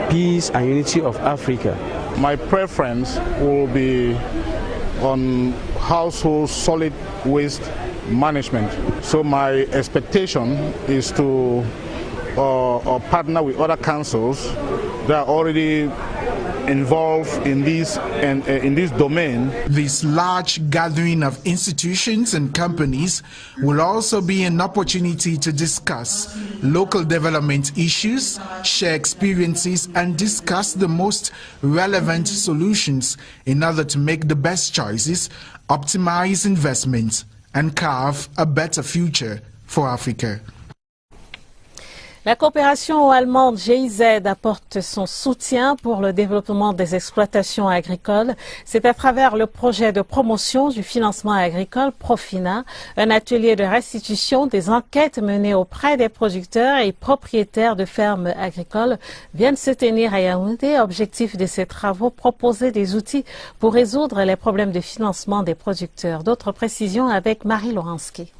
Speaker 13: peace and unity of Africa.
Speaker 14: My preference will be on household solid waste management. So my expectation is to partner with other councils that are already involved in this domain.
Speaker 12: This large gathering of institutions and companies will also be an opportunity to discuss local development issues, share experiences and discuss the most relevant solutions in order to make the best choices, optimize investments and carve a better future for Africa.
Speaker 2: La coopération allemande GIZ apporte son soutien pour le développement des exploitations agricoles. C'est à travers le projet de promotion du financement agricole Profina, un atelier de restitution des enquêtes menées auprès des producteurs et propriétaires de fermes agricoles viennent se tenir à Yaoundé. Objectif de ces travaux, proposer des outils pour résoudre les problèmes de financement des producteurs. D'autres précisions avec Marie Laurensky.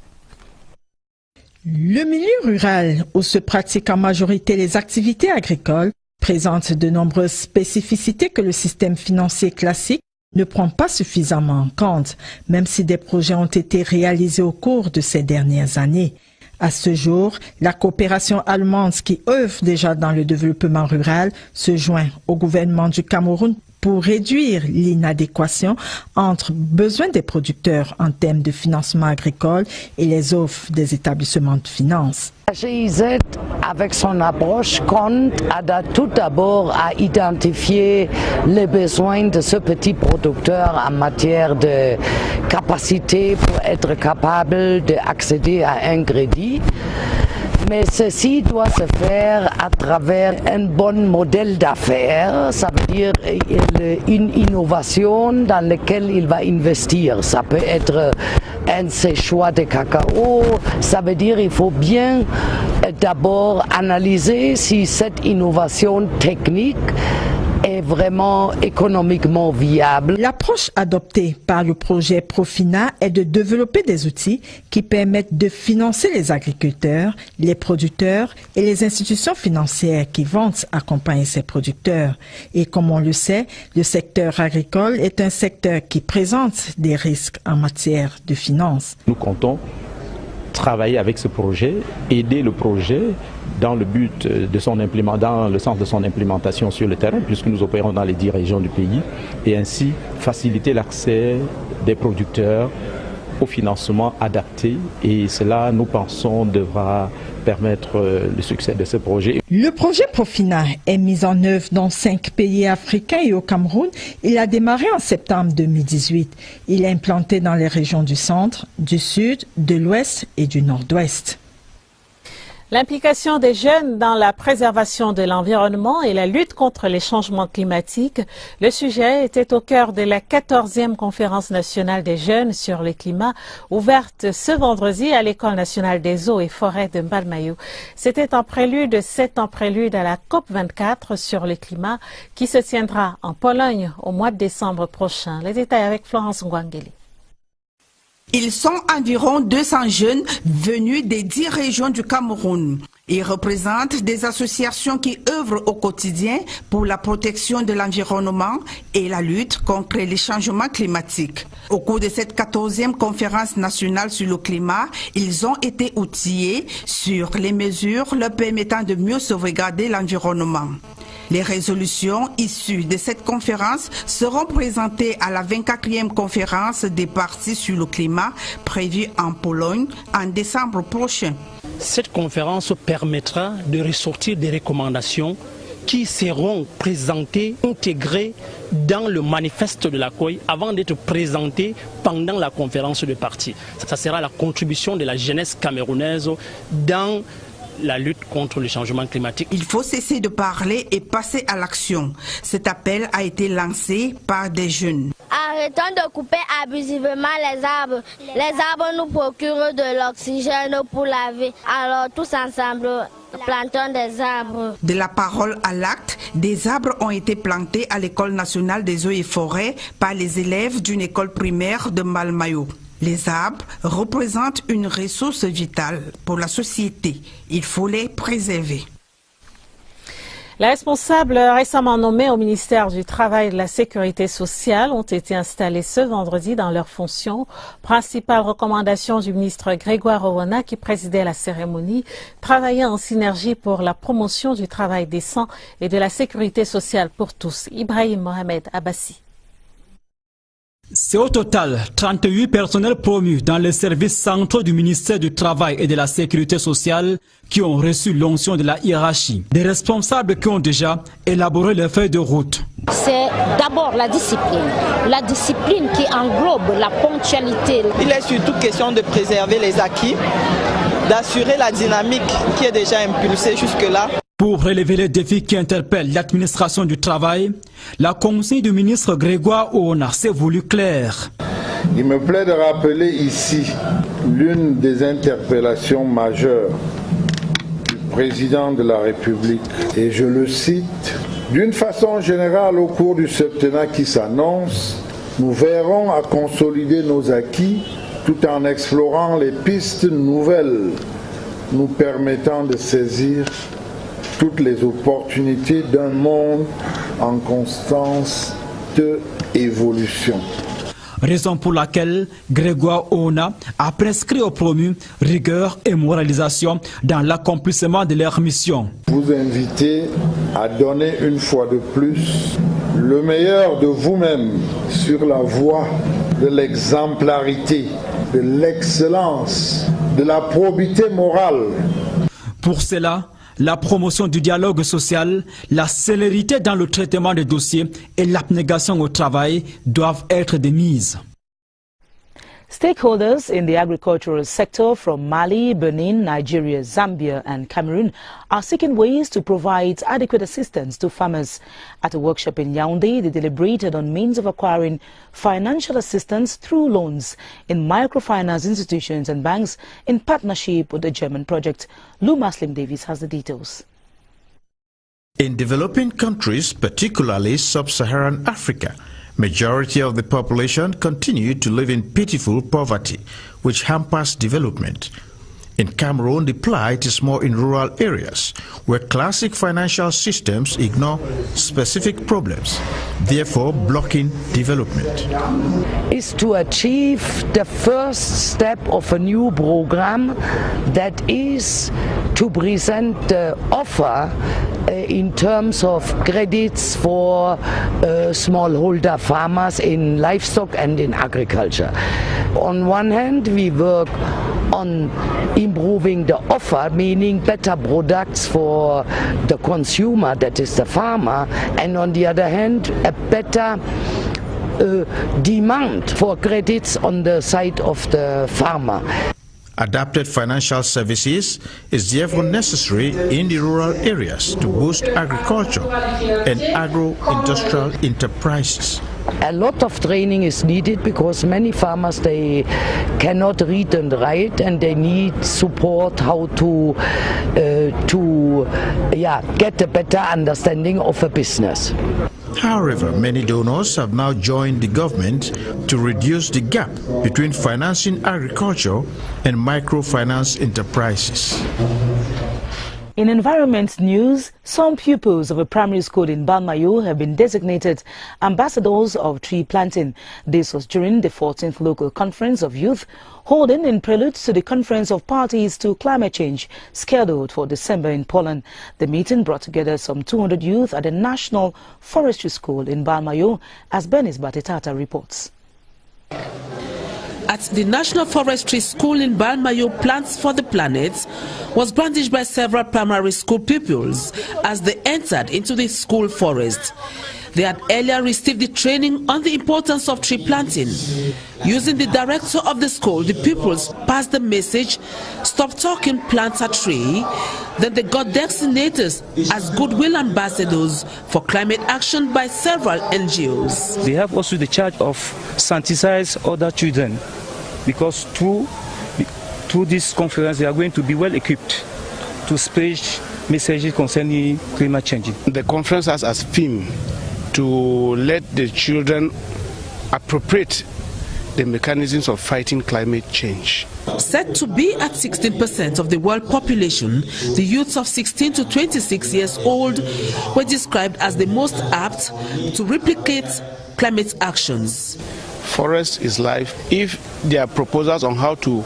Speaker 17: Le milieu rural, où se pratiquent en majorité les activités agricoles, présente de nombreuses spécificités que le système financier classique ne prend pas suffisamment en compte, même si des projets ont été réalisés au cours de ces dernières années. À ce jour, la coopération allemande qui œuvre déjà dans le développement rural se joint au gouvernement du Cameroun pour réduire l'inadéquation entre besoins des producteurs en termes de financement agricole et les offres des établissements de finances.
Speaker 15: La GIZ, avec son approche, compte tout d'abord à identifier les besoins de ce petit producteur en matière de capacité pour être capable d'accéder à un crédit. Mais ceci doit se faire à travers un bon modèle d'affaires, ça veut dire une innovation dans laquelle il va investir. Ça peut être un séchoir de cacao, ça veut dire qu'il faut bien d'abord analyser si cette innovation technique est vraiment économiquement viable.
Speaker 17: L'approche adoptée par le projet Profina est de développer des outils qui permettent de financer les agriculteurs, les producteurs et les institutions financières qui vont accompagner ces producteurs. Et comme on le sait, le secteur agricole est un secteur qui présente des risques en matière de finances.
Speaker 7: Nous comptons travailler avec ce projet, aider le projet dans le but de dans le sens de son implémentation sur le terrain, puisque nous opérons dans les 10 régions du pays, et ainsi faciliter l'accès des producteurs au financement adapté, et cela, nous pensons, devra permettre le succès de ce projet.
Speaker 17: Le projet Profina est mis en œuvre dans 5 pays africains et au Cameroun. Il a démarré en septembre 2018. Il est implanté dans les régions du centre, du sud, de l'ouest et du nord-ouest.
Speaker 2: L'implication des jeunes dans la préservation de l'environnement et la lutte contre les changements climatiques, le sujet était au cœur de la 14e conférence nationale des jeunes sur le climat, ouverte ce vendredi à l'École nationale des eaux et forêts de Mbalmayou. C'était en prélude, à la COP24 sur le climat qui se tiendra en Pologne au mois de décembre prochain. Les détails avec Florence Ngwangeli.
Speaker 3: Ils sont environ 200 jeunes venus des 10 régions du Cameroun. Ils représentent des associations qui œuvrent au quotidien pour la protection de l'environnement et la lutte contre les changements climatiques. Au cours de cette 14e conférence nationale sur le climat, ils ont été outillés sur les mesures leur permettant de mieux sauvegarder l'environnement. Les résolutions issues de cette conférence seront présentées à la 24e conférence des parties sur le climat prévue en Pologne en décembre prochain.
Speaker 8: Cette conférence permettra de ressortir des recommandations qui seront présentées, intégrées dans le manifeste de la COI avant d'être présentées pendant la conférence de parties. Ça sera la contribution de la jeunesse camerounaise dans la lutte contre le changement climatique.
Speaker 3: Il faut cesser de parler et passer à l'action. Cet appel a été lancé par des jeunes.
Speaker 19: Arrêtons de couper abusivement les arbres. Les arbres nous procurent de l'oxygène pour la vie. Alors tous ensemble, plantons des arbres.
Speaker 3: De la parole à l'acte, des arbres ont été plantés à l'École nationale des eaux et forêts par les élèves d'une école primaire de Mbalmayou. Les arbres représentent une ressource vitale pour la société. Il faut les préserver.
Speaker 2: Les responsables récemment nommés au ministère du Travail et de la Sécurité sociale ont été installés ce vendredi dans leurs fonctions. Principale recommandation du ministre Grégoire Owona qui présidait la cérémonie, travailler en synergie pour la promotion du travail décent et de la sécurité sociale pour tous. Ibrahim Mohamed Abbassi.
Speaker 21: C'est au total 38 personnels promus dans les services centraux du ministère du Travail et de la Sécurité sociale qui ont reçu l'onction de la hiérarchie. Des responsables qui ont déjà élaboré les feuilles de route.
Speaker 23: C'est d'abord la discipline qui englobe la ponctualité.
Speaker 26: Il est surtout question de préserver les acquis, d'assurer la dynamique qui est déjà impulsée jusque-là.
Speaker 21: Pour relever les défis qui interpellent l'administration du travail, la consigne du ministre Grégoire Owona s'est voulue claire.
Speaker 27: Il me plaît de rappeler ici l'une des interpellations majeures du président de la République. Et je le cite, « D'une façon générale, au cours du septennat qui s'annonce, nous verrons à consolider nos acquis tout en explorant les pistes nouvelles nous permettant de saisir toutes les opportunités d'un monde en constante évolution. »
Speaker 21: Raison pour laquelle Grégoire Owona a prescrit aux promus rigueur et moralisation dans l'accomplissement de leur mission.
Speaker 27: Vous invitez à donner une fois de plus le meilleur de vous-même sur la voie de l'exemplarité, de l'excellence, de la probité morale.
Speaker 21: Pour cela, la promotion du dialogue social, la célérité dans le traitement des dossiers et l'abnégation au travail doivent être de mise.
Speaker 1: Stakeholders in the agricultural sector from Mali, Benin, Nigeria, Zambia and Cameroon are seeking ways to provide adequate assistance to farmers. At a workshop in Yaoundé, they deliberated on means of acquiring financial assistance through loans in microfinance institutions and banks in partnership with the German project. Lou Maslim Davies has the details.
Speaker 28: In developing countries, particularly sub-Saharan Africa, majority of the population continue to live in pitiful poverty, which hampers development. In Cameroon, the plight is more in rural areas, where classic financial systems ignore specific problems, therefore blocking development.
Speaker 15: Is to achieve the first step of a new program that is to present the offer in terms of credits for smallholder farmers in livestock and in agriculture. On one hand, we work on improving the offer, meaning better products for the consumer, that is the farmer, and on the other hand, a better demand for credits on the side of the farmer.
Speaker 28: Adapted financial services is therefore necessary in the rural areas to boost agriculture and agro-industrial enterprises.
Speaker 15: A lot of training is needed because many farmers, they cannot read and write, and they need support how to get a better understanding of a business.
Speaker 28: However, many donors have now joined the government to reduce the gap between financing agriculture and microfinance enterprises.
Speaker 1: In environment news, some pupils of a primary school in Balmayo have been designated ambassadors of tree planting. This was during the 14th Local Conference of Youth, holding in prelude to the Conference of Parties to Climate Change, scheduled for December in Poland. The meeting brought together some 200 youth at the National Forestry School in Balmayo, as Benis Batitata reports.
Speaker 4: At the National Forestry School in Balmayo, Plants for the Planet was brandished by several primary school pupils as they entered into the school forest. They had earlier received the training on the importance of tree planting. Using the director of the school, the pupils passed the message, "Stop talking, plant a tree." Then they got designated as goodwill ambassadors for climate action by several NGOs.
Speaker 5: They have also the charge of sensitize other children, because through this conference they are going to be well equipped to spread messages concerning climate change.
Speaker 6: The conference has as theme to let the children appropriate the mechanisms of fighting climate change.
Speaker 4: Said to be at 16% of the world population, the youths of 16 to 26 years old were described as the most apt to replicate climate actions.
Speaker 6: Forest is life. If there are proposals on how to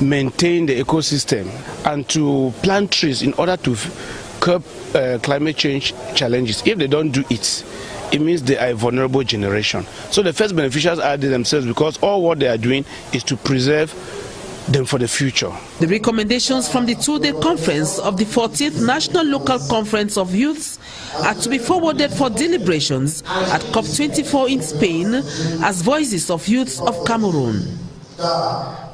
Speaker 6: maintain the ecosystem and to plant trees in order to curb climate change challenges, if they don't do it, it means they are a vulnerable generation. So the first beneficiaries are they themselves, because all what they are doing is to preserve them for the future.
Speaker 4: The recommendations from the two-day conference of the 14th National Local Conference of Youths are to be forwarded for deliberations at COP24 in Spain as voices of youths of Cameroon.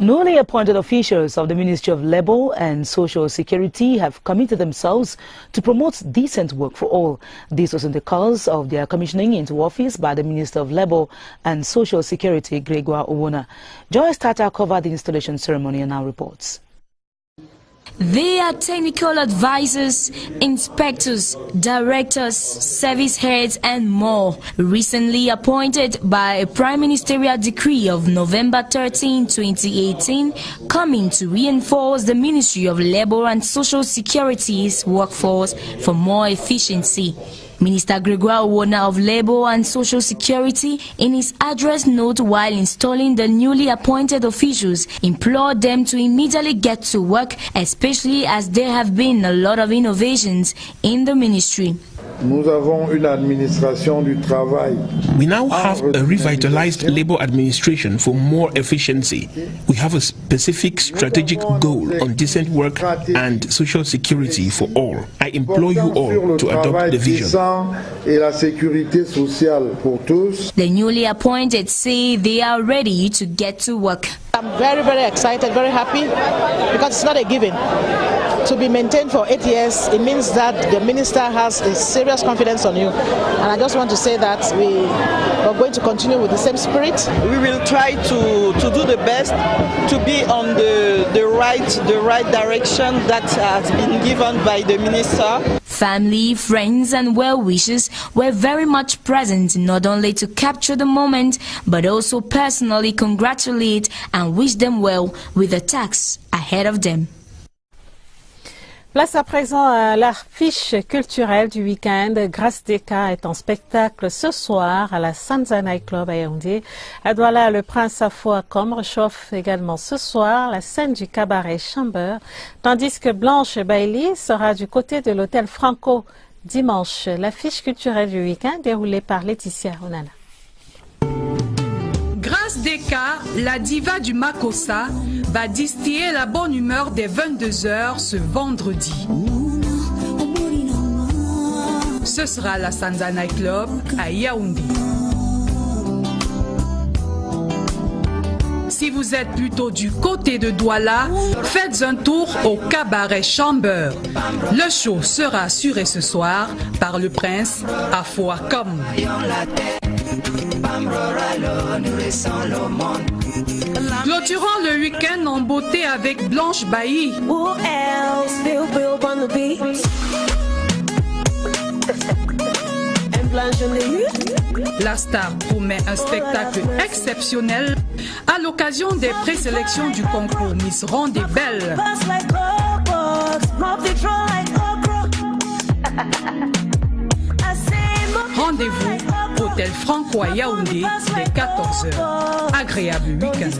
Speaker 1: Newly appointed officials of the Ministry of Labour and Social Security have committed themselves to promote decent work for all. This was in the course of their commissioning into office by the Minister of Labour and Social Security, Gregoire Owona. Joyce Tata covered the installation ceremony and now reports.
Speaker 10: They are technical advisors, inspectors, directors, service heads and more, recently appointed by a Prime Ministerial Decree of November 13, 2018, coming to reinforce the Ministry of Labour and Social Security's workforce for more efficiency. Minister Gregoire Owona of Labour and Social Security, in his address note while installing the newly appointed officials, implored them to immediately get to work, especially as there have been a lot of innovations in the ministry.
Speaker 27: Nous avons une administration du travail.
Speaker 9: We now have a revitalized labor administration for more efficiency. We have a specific strategic goal on decent work and social security for all. I implore you all to adopt the vision.
Speaker 10: The newly appointed say they are ready to get to work.
Speaker 16: I'm very, very excited, very happy, because it's not a given. To be maintained for 8 years, it means that the minister has a serious confidence on you. And I just want to say that we are going to continue with the same spirit.
Speaker 26: We will try to do the best, to be on the right direction that has been given by the minister.
Speaker 10: Family, friends and well-wishers were very much present, not only to capture the moment, but also personally congratulate and wish them well with the tasks ahead of them.
Speaker 2: Place à présent à l'affiche culturelle du week-end. Grâce Deka est en spectacle ce soir à la Sanza Night Club à Yaoundé. À Douala, le Prince Afo à Com rechauffe également ce soir la scène du cabaret Chamber, tandis que Blanche Bailey sera du côté de l'hôtel Franco dimanche. L'affiche culturelle du week-end déroulée par Laetitia Onana.
Speaker 20: Grâce Deka, la diva du Makossa, va distiller la bonne humeur dès 22h ce vendredi. Ce sera la Sanza Night Club à Yaoundé. Si Si vous êtes plutôt du côté de Douala, faites un tour au cabaret Chamber. Le show sera assuré ce soir par le prince Afouakam. Clôturons le week-end en beauté avec Blanche Bailly. La star promet un spectacle exceptionnel à l'occasion des présélections du concours Miss Ronde et Belle. Rendez-vous Hôtel Franco à Yaoundé dès 14h. Agréable week-end.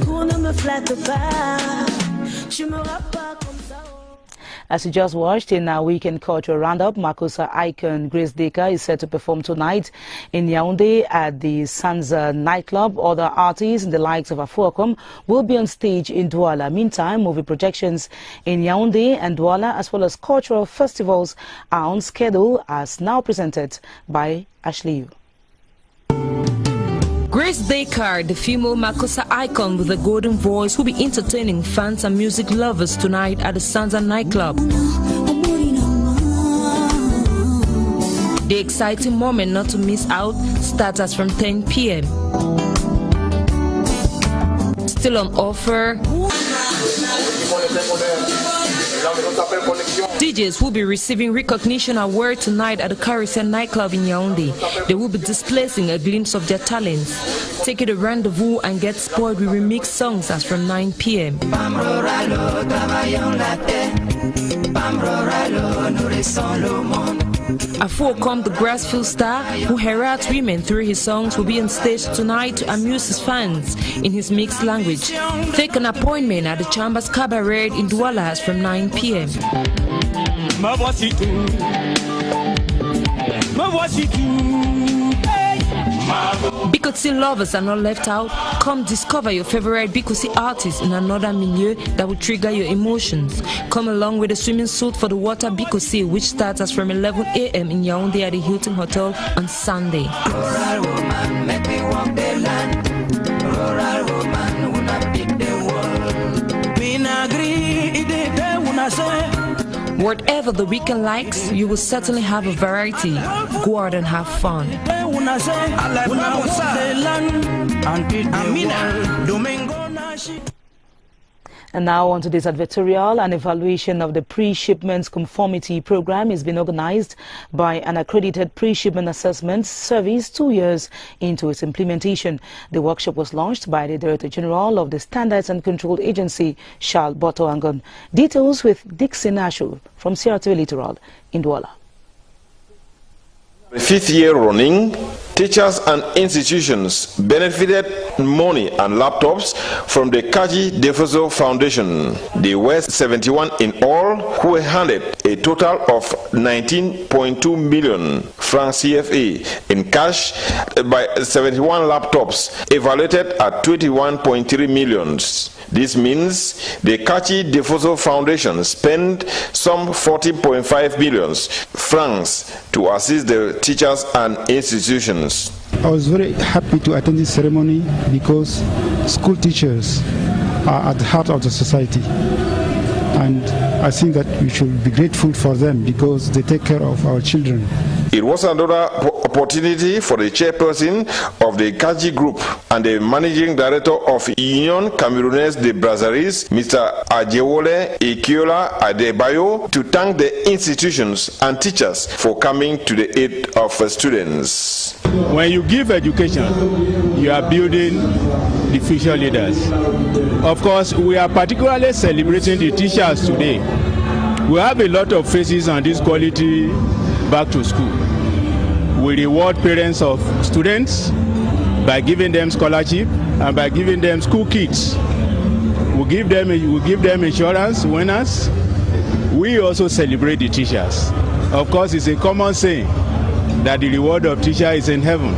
Speaker 1: As you just watched in our weekend cultural roundup, Makossa icon Grace Deka is set to perform tonight in Yaoundé at the Sanza nightclub. Other artists, the likes of Afouakam, will be on stage in Douala. Meantime, movie projections in Yaoundé and Douala, as well as cultural festivals, are on schedule, as now presented by Ashley Yu.
Speaker 10: Grace Deka, the female Makossa icon with a golden voice, will be entertaining fans and music lovers tonight at the Sanza nightclub. The exciting moment not to miss out starts as from 10 p.m. Still on offer, DJs will be receiving recognition award tonight at the Carissa nightclub in Yaoundé. They will be displaying a glimpse of their talents. Take it a rendezvous and get spoiled with remixed songs as from 9 p.m. Afouakam, the Grassfield star who heralds women through his songs, will be on stage tonight to amuse his fans in his mixed language. Take an appointment at the Chambers Cabaret in Douala as from 9 p.m. Bikotsi lovers are not left out. Come discover your favorite Bikotsi artist in another milieu that will trigger your emotions. Come along with a swimming suit for the water Bikotsi, which starts as from 11 a.m. in Yaoundé at the Hilton Hotel on Sunday. Rural woman, make me walk the land. Rural woman, wanna pick the world. Whatever the weekend likes, you will certainly have a variety. Go out and have fun.
Speaker 1: And now on to this advertorial. An evaluation of the pre-shipment conformity program is being organized by an accredited pre-shipment assessment service 2 years into its implementation. The workshop was launched by the Director General of the Standards and Control Agency, Charles Botoangon. Details with Dixon Ashu from CRTV Littoral in Douala.
Speaker 11: The 5th year running, teachers and institutions benefited money and laptops from the Kaji Defoso Foundation. They were 71 in all who were handed a total of 19.2 million francs CFA in cash by 71 laptops evaluated at 21.3 million. This means the Kachi Defoso Foundation spent some 14.5 billion francs to assist the teachers and institutions.
Speaker 12: I was very happy to attend this ceremony because school teachers are at the heart of the society. And I think that we should be grateful for them because they take care of our children.
Speaker 11: It was another opportunity for the chairperson of the Kaji Group and the managing director of Union Camerounaise de Brasseries, Mr. Adjewole Ikiola Adebayo, to thank the institutions and teachers for coming to the aid of students.
Speaker 13: When you give education, you are building the future leaders. Of course, we are particularly celebrating the teachers today. We have a lot of faces on this quality back to school. We reward parents of students by giving them scholarship and by giving them school kits. We give them insurance winners. We also celebrate the teachers. Of course, it's a common saying that the reward of teacher is in heaven.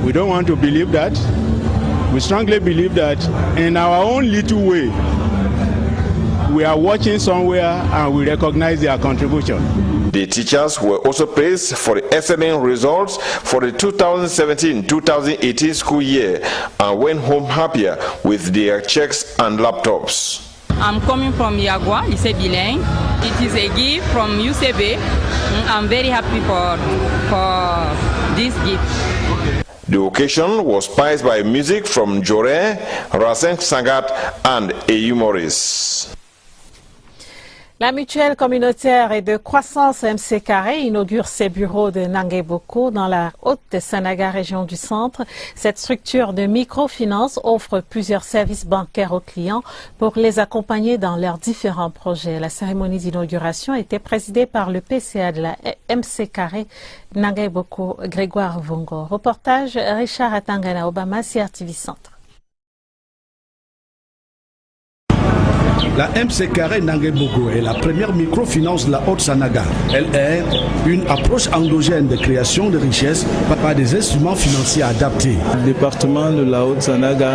Speaker 13: We don't want to believe that. We strongly believe that in our own little way, we are watching somewhere and we recognize their contribution.
Speaker 11: The teachers were also praised for the excellent results for the 2017-2018 school year and went home happier with their checks and laptops.
Speaker 7: I'm coming from Yagua, Lycée Bilingue. It is a gift from UCB. I'm very happy for this gift.
Speaker 11: The occasion was spiced by music from Jore, Racine Sangat and Eyu Maurice.
Speaker 2: La mutuelle communautaire et de croissance MC Carré inaugure ses bureaux de Nangué-Boko dans la Haute-Sanaga, région du centre. Cette structure de microfinance offre plusieurs services bancaires aux clients pour les accompagner dans leurs différents projets. La cérémonie d'inauguration a été présidée par le PCA de la MC Carré Nangué-Boko, Grégoire Vongo. Reportage Richard Atangana Obama, CRTV Centre.
Speaker 8: La MC Carré Nangué-Boko est la première microfinance de la Haute-Sanaga. Elle est une approche endogène de création de richesses par des instruments financiers adaptés.
Speaker 14: Le département de la Haute-Sanaga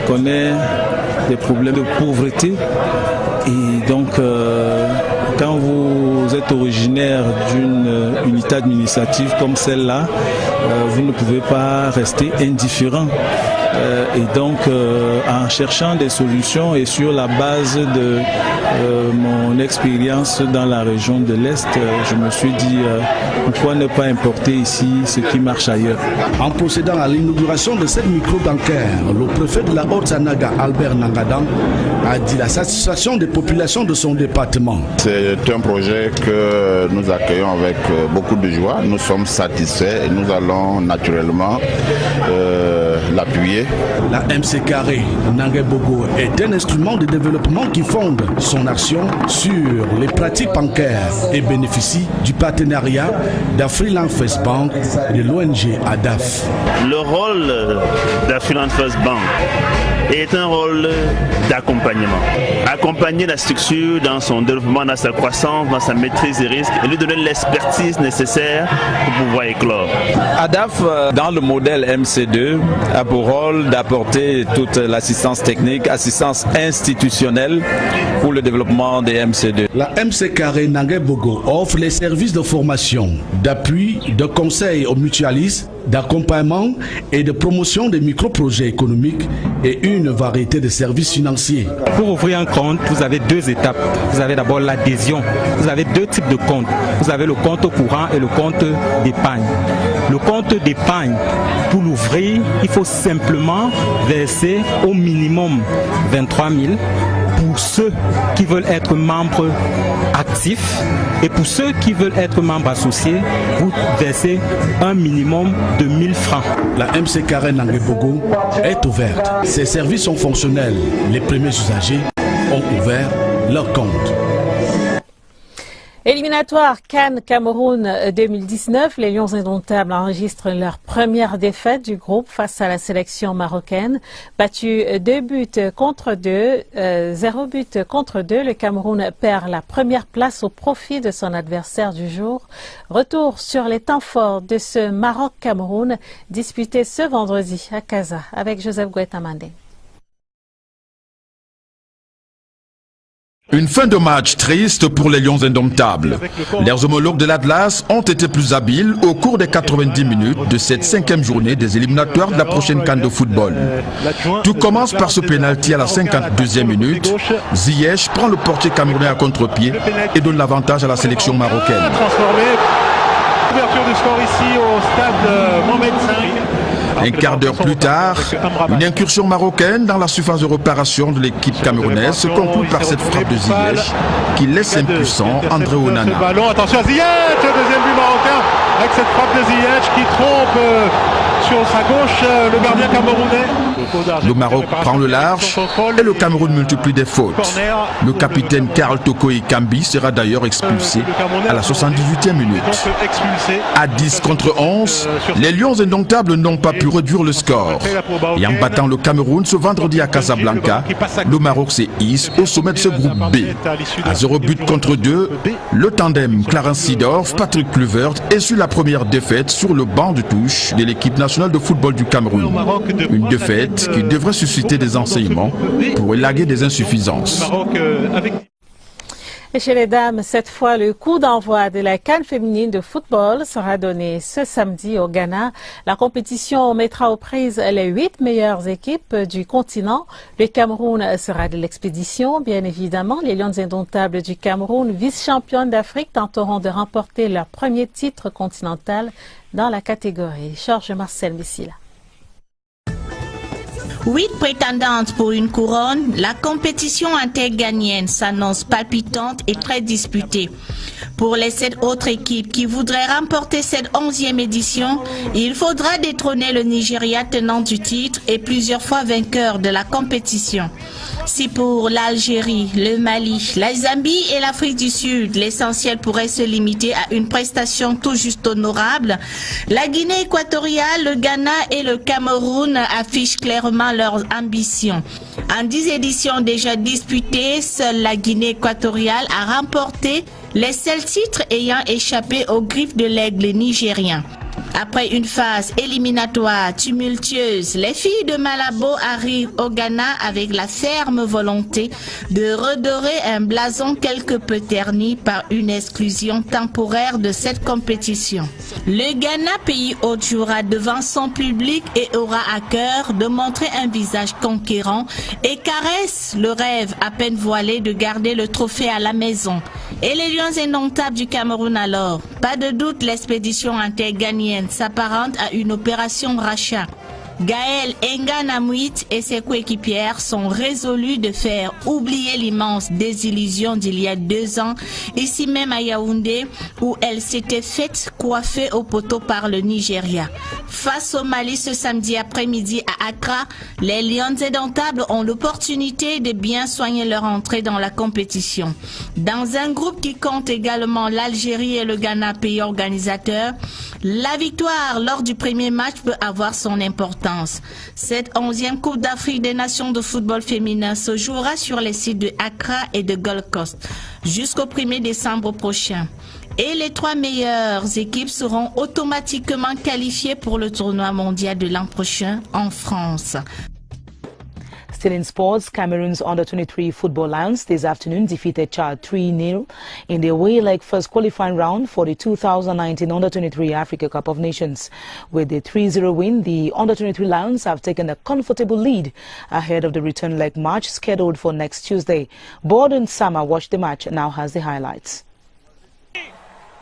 Speaker 14: connaît des problèmes de pauvreté et donc quand vous êtes originaire d'une unité administrative comme celle-là, vous ne pouvez pas rester indifférent. Et donc, en cherchant des solutions et sur la base de mon expérience dans la région de l'Est, je me suis dit pourquoi ne pas importer ici ce qui marche ailleurs.
Speaker 8: En procédant à l'inauguration de cette micro-bancaire, le préfet de la Haute-Sanaga, Albert Nangadam, a dit la satisfaction des populations de son département.
Speaker 17: C'est un projet que nous accueillons avec beaucoup de joie. Nous sommes satisfaits et nous allons naturellement l'appuyer.
Speaker 8: La MC Carré Nangué-Boko est un instrument de développement qui fonde son action sur les pratiques bancaires et bénéficie du partenariat d'Afriland First Bank et de l'ONG ADAF.
Speaker 18: Le rôle d'Afriland First Bank est un rôle d'accompagnement. Accompagner la structure dans son développement, dans sa croissance, dans sa maîtrise des risques et lui donner l'expertise nécessaire pour pouvoir éclore.
Speaker 22: ADAF, dans le modèle MC2, a pour rôle d'apporter toute l'assistance technique, assistance institutionnelle pour le développement des MC2.
Speaker 8: La MC Carré Nangué-Boko offre les services de formation, d'appui, de conseil aux mutualistes, d'accompagnement et de promotion des micro-projets économiques et une variété de services financiers.
Speaker 21: Pour ouvrir un compte, vous avez deux étapes. Vous avez d'abord l'adhésion. Vous avez deux types de comptes. Vous avez le compte courant et le compte d'épargne. Le compte d'épargne, pour l'ouvrir, il faut simplement verser au minimum 23 000 pour ceux qui veulent être membres actifs et pour ceux qui veulent être membres associés, vous versez un minimum de 1 000 francs.
Speaker 8: La MC Carré Nangué-Boko est ouverte. Ses services sont fonctionnels. Les premiers usagers ont ouvert leur compte.
Speaker 2: Éliminatoire Cannes Cameroun 2019, les Lions indomptables enregistrent leur première défaite du groupe face à la sélection marocaine. Battu 0 buts contre 2, le Cameroun perd la première place au profit de son adversaire du jour. Retour sur les temps forts de ce Maroc-Cameroun disputé ce vendredi à Casa avec Joseph Gouetamandé.
Speaker 24: Une fin de match triste pour les Lions indomptables. Leurs homologues de l'Atlas ont été plus habiles au cours des 90 minutes de cette 5e journée des éliminatoires de la prochaine CAN de football. Tout commence par ce pénalty à la 52e minute. Ziyech prend le portier camerounais à contre-pied et donne l'avantage à la sélection marocaine.
Speaker 25: Ouverture du score ici au stade Mohamed V.
Speaker 24: Un quart d'heure plus tard, une incursion marocaine dans la surface de réparation de l'équipe camerounaise se conclut par cette frappe de Ziyech qui laisse impuissant André Onana.
Speaker 25: Attention à Ziyech, deuxième but marocain avec cette frappe de Ziyech qui trompe sur sa gauche le gardien camerounais.
Speaker 24: Le Maroc prend le large et le Cameroun multiplie des fautes. Le capitaine Karl Toko Ekambi sera d'ailleurs expulsé à la 78e minute. À 10 contre 11, les Lions indomptables n'ont pas pu réduire le score. Et en battant le Cameroun ce vendredi à Casablanca, le Maroc s'est hisse au sommet de ce groupe B. À 0 but contre 2, le tandem Clarence Seedorf, Patrick Kluivert essuie la première défaite sur le banc de touche de l'équipe nationale de football du Cameroun. Une défaite qui devrait susciter des enseignements pour élaguer des insuffisances.
Speaker 2: Et chez les dames, cette fois, le coup d'envoi de la CAN féminine de football sera donné ce samedi au Ghana. La compétition mettra aux prises les 8 meilleures équipes du continent. Le Cameroun sera de l'expédition. Bien évidemment, les Lions indomptables du Cameroun, vice-championnes d'Afrique, tenteront de remporter leur premier titre continental dans la catégorie. Georges Marcel Messila.
Speaker 3: 8 prétendantes pour une couronne, la compétition interghanienne s'annonce palpitante et très disputée. Pour les 7 autres équipes qui voudraient remporter cette 11e édition, il faudra détrôner le Nigeria tenant du titre et plusieurs fois vainqueur de la compétition. Si pour l'Algérie, le Mali, la Zambie et l'Afrique du Sud, l'essentiel pourrait se limiter à une prestation tout juste honorable, la Guinée équatoriale, le Ghana et le Cameroun affichent clairement leurs ambitions. En 10 éditions déjà disputées, seule la Guinée équatoriale a remporté les seuls titres ayant échappé aux griffes de l'aigle nigérien. Après une phase éliminatoire tumultueuse, les filles de Malabo arrivent au Ghana avec la ferme volonté de redorer un blason quelque peu terni par une exclusion temporaire de cette compétition. Le Ghana, pays hôte, jouera devant son public et aura à cœur de montrer un visage conquérant et caresse le rêve à peine voilé de garder le trophée à la maison. Et les Lions indomptables du Cameroun alors? Pas de doute, l'expédition interghanienne s'apparente à une opération rachat. Gaël Enganamouit et ses coéquipières sont résolus de faire oublier l'immense désillusion d'il y a 2 ans, ici même à Yaoundé, où elle s'était faite coiffer au poteau par le Nigeria. Face au Mali ce samedi après-midi à Accra, les Lions indomptables ont l'opportunité de bien soigner leur entrée dans la compétition. Dans un groupe qui compte également l'Algérie et le Ghana, pays organisateur, la victoire lors du premier match peut avoir son importance. Cette 11e Coupe d'Afrique des Nations de football féminin se jouera sur les sites de Accra et de Gold Coast jusqu'au 1er décembre prochain. Et les 3 meilleures équipes seront automatiquement qualifiées pour le tournoi mondial de l'an prochain en France.
Speaker 1: Still in sports, Cameroon's under-23 football Lions this afternoon defeated Chad 3-0 in their away leg first qualifying round for the 2019 under-23 Africa Cup of Nations. With the 3-0 win, the under-23 Lions have taken a comfortable lead ahead of the return leg match scheduled for next Tuesday. Borden Sama watched the match and now has the highlights.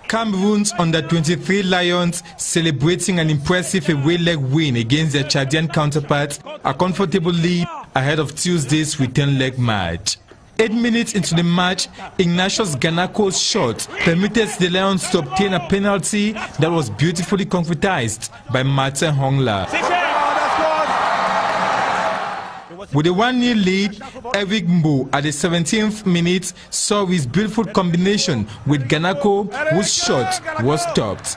Speaker 4: Cameroon's under-23 Lions celebrating an impressive away leg win against their Chadian counterparts, a comfortable lead ahead of Tuesday's return leg match. 8 minutes into the match, Ignatius Ganako's shot permitted the Lions to obtain a penalty that was beautifully concretized by Martin Hongla. With a 1-0 lead, Eric Mbo at the 17th minute saw his beautiful combination with Ganako, whose shot was stopped.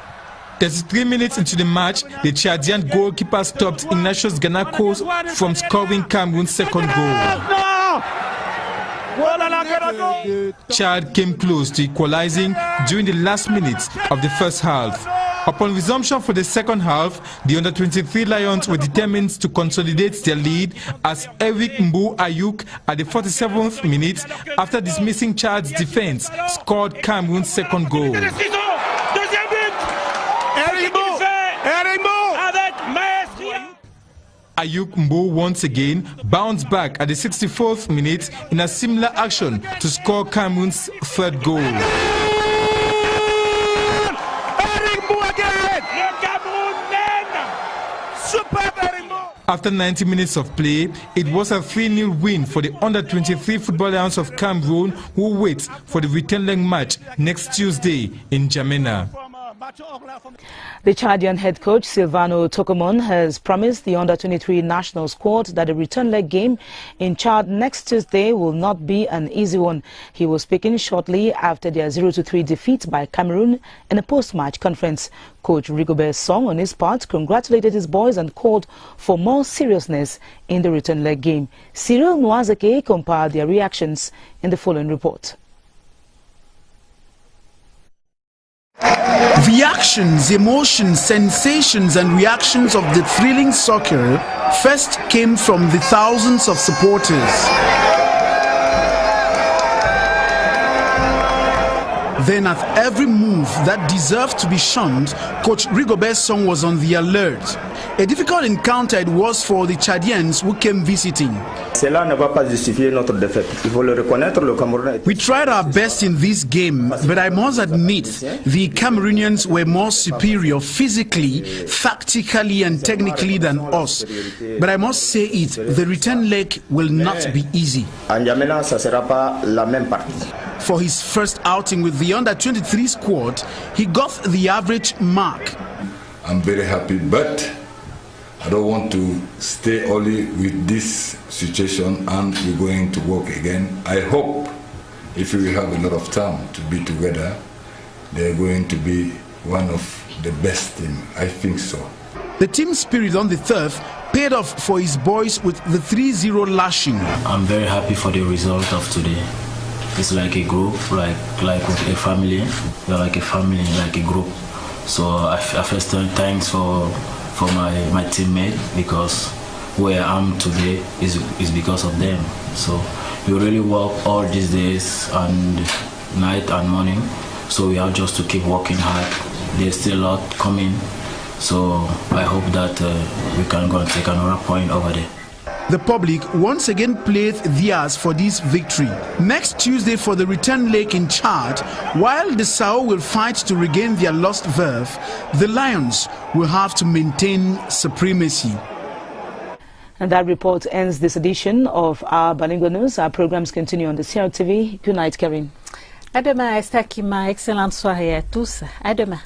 Speaker 4: 33 minutes into the match, the Chadian goalkeeper stopped Ignatius Ganako from scoring Cameroon's second goal. Chad came close to equalizing during the last minutes of the first half. Upon resumption for the second half, the under-23 Lions were determined to consolidate their lead as Eric Mbu Ayuk at the 47th minute, after dismissing Chad's defense, scored Cameroon's second goal. Ayuk Mbo once again bounced back at the 64th minute in a similar action to score Cameroon's third goal. After 90 minutes of play, it was a 3-0 win for the under-23 football Lions of Cameroon, who wait for the return leg match next Tuesday in N'Djamena.
Speaker 1: The Chadian head coach Silvano Tokomon has promised the under-23 national squad that the return leg game in Chad next Tuesday will not be an easy one. He was speaking shortly after their 0-3 defeat by Cameroon in a post-match conference. Coach Rigobert Song, on his part, congratulated his boys and called for more seriousness in the return leg game. Cyril Nwazeke compiled their reactions in the following report.
Speaker 5: Reactions, emotions, sensations and reactions of the thrilling soccer first came from the thousands of supporters. Then at every move that deserved to be shunned, Coach Rigobert Song was on the alert. A difficult encounter it was for the Chadians who came visiting.
Speaker 6: Cela ne va pas justifier notre défaite. Il faut le reconnaître, le Cameroun.
Speaker 5: We tried our best in this game, but I must admit the Cameroonians were more superior physically, tactically and technically than us. But I must say it, the return leg will not be easy. For his first outing with the under-23 squad, he got the average mark.
Speaker 9: I'm very happy, but I don't want to stay only with this situation and we're going to work again. I hope if we have a lot of time to be together, they're going to be one of the best team. I think so.
Speaker 5: The team spirit on the turf paid off for his boys with the 3-0 lashing. I'm
Speaker 15: very happy for the result of today. It's like a group, like a family. We're like a family, like a group. So I first thanks for my teammate, because where I am today is because of them. So we really work all these days and night and morning. So we have just to keep working hard. There's still a lot coming. So I hope that we can go and take another point over there.
Speaker 5: The public once again played theirs for this victory. Next Tuesday for the return leg in Chad, while the Sao will fight to regain their lost verve, the Lions will have to maintain supremacy.
Speaker 1: And that report ends this edition of our Bilingual News. Our programs continue on the CRTV. Good night, Karim.
Speaker 2: À demain, Estakima. Excellente soirée à tous. À demain.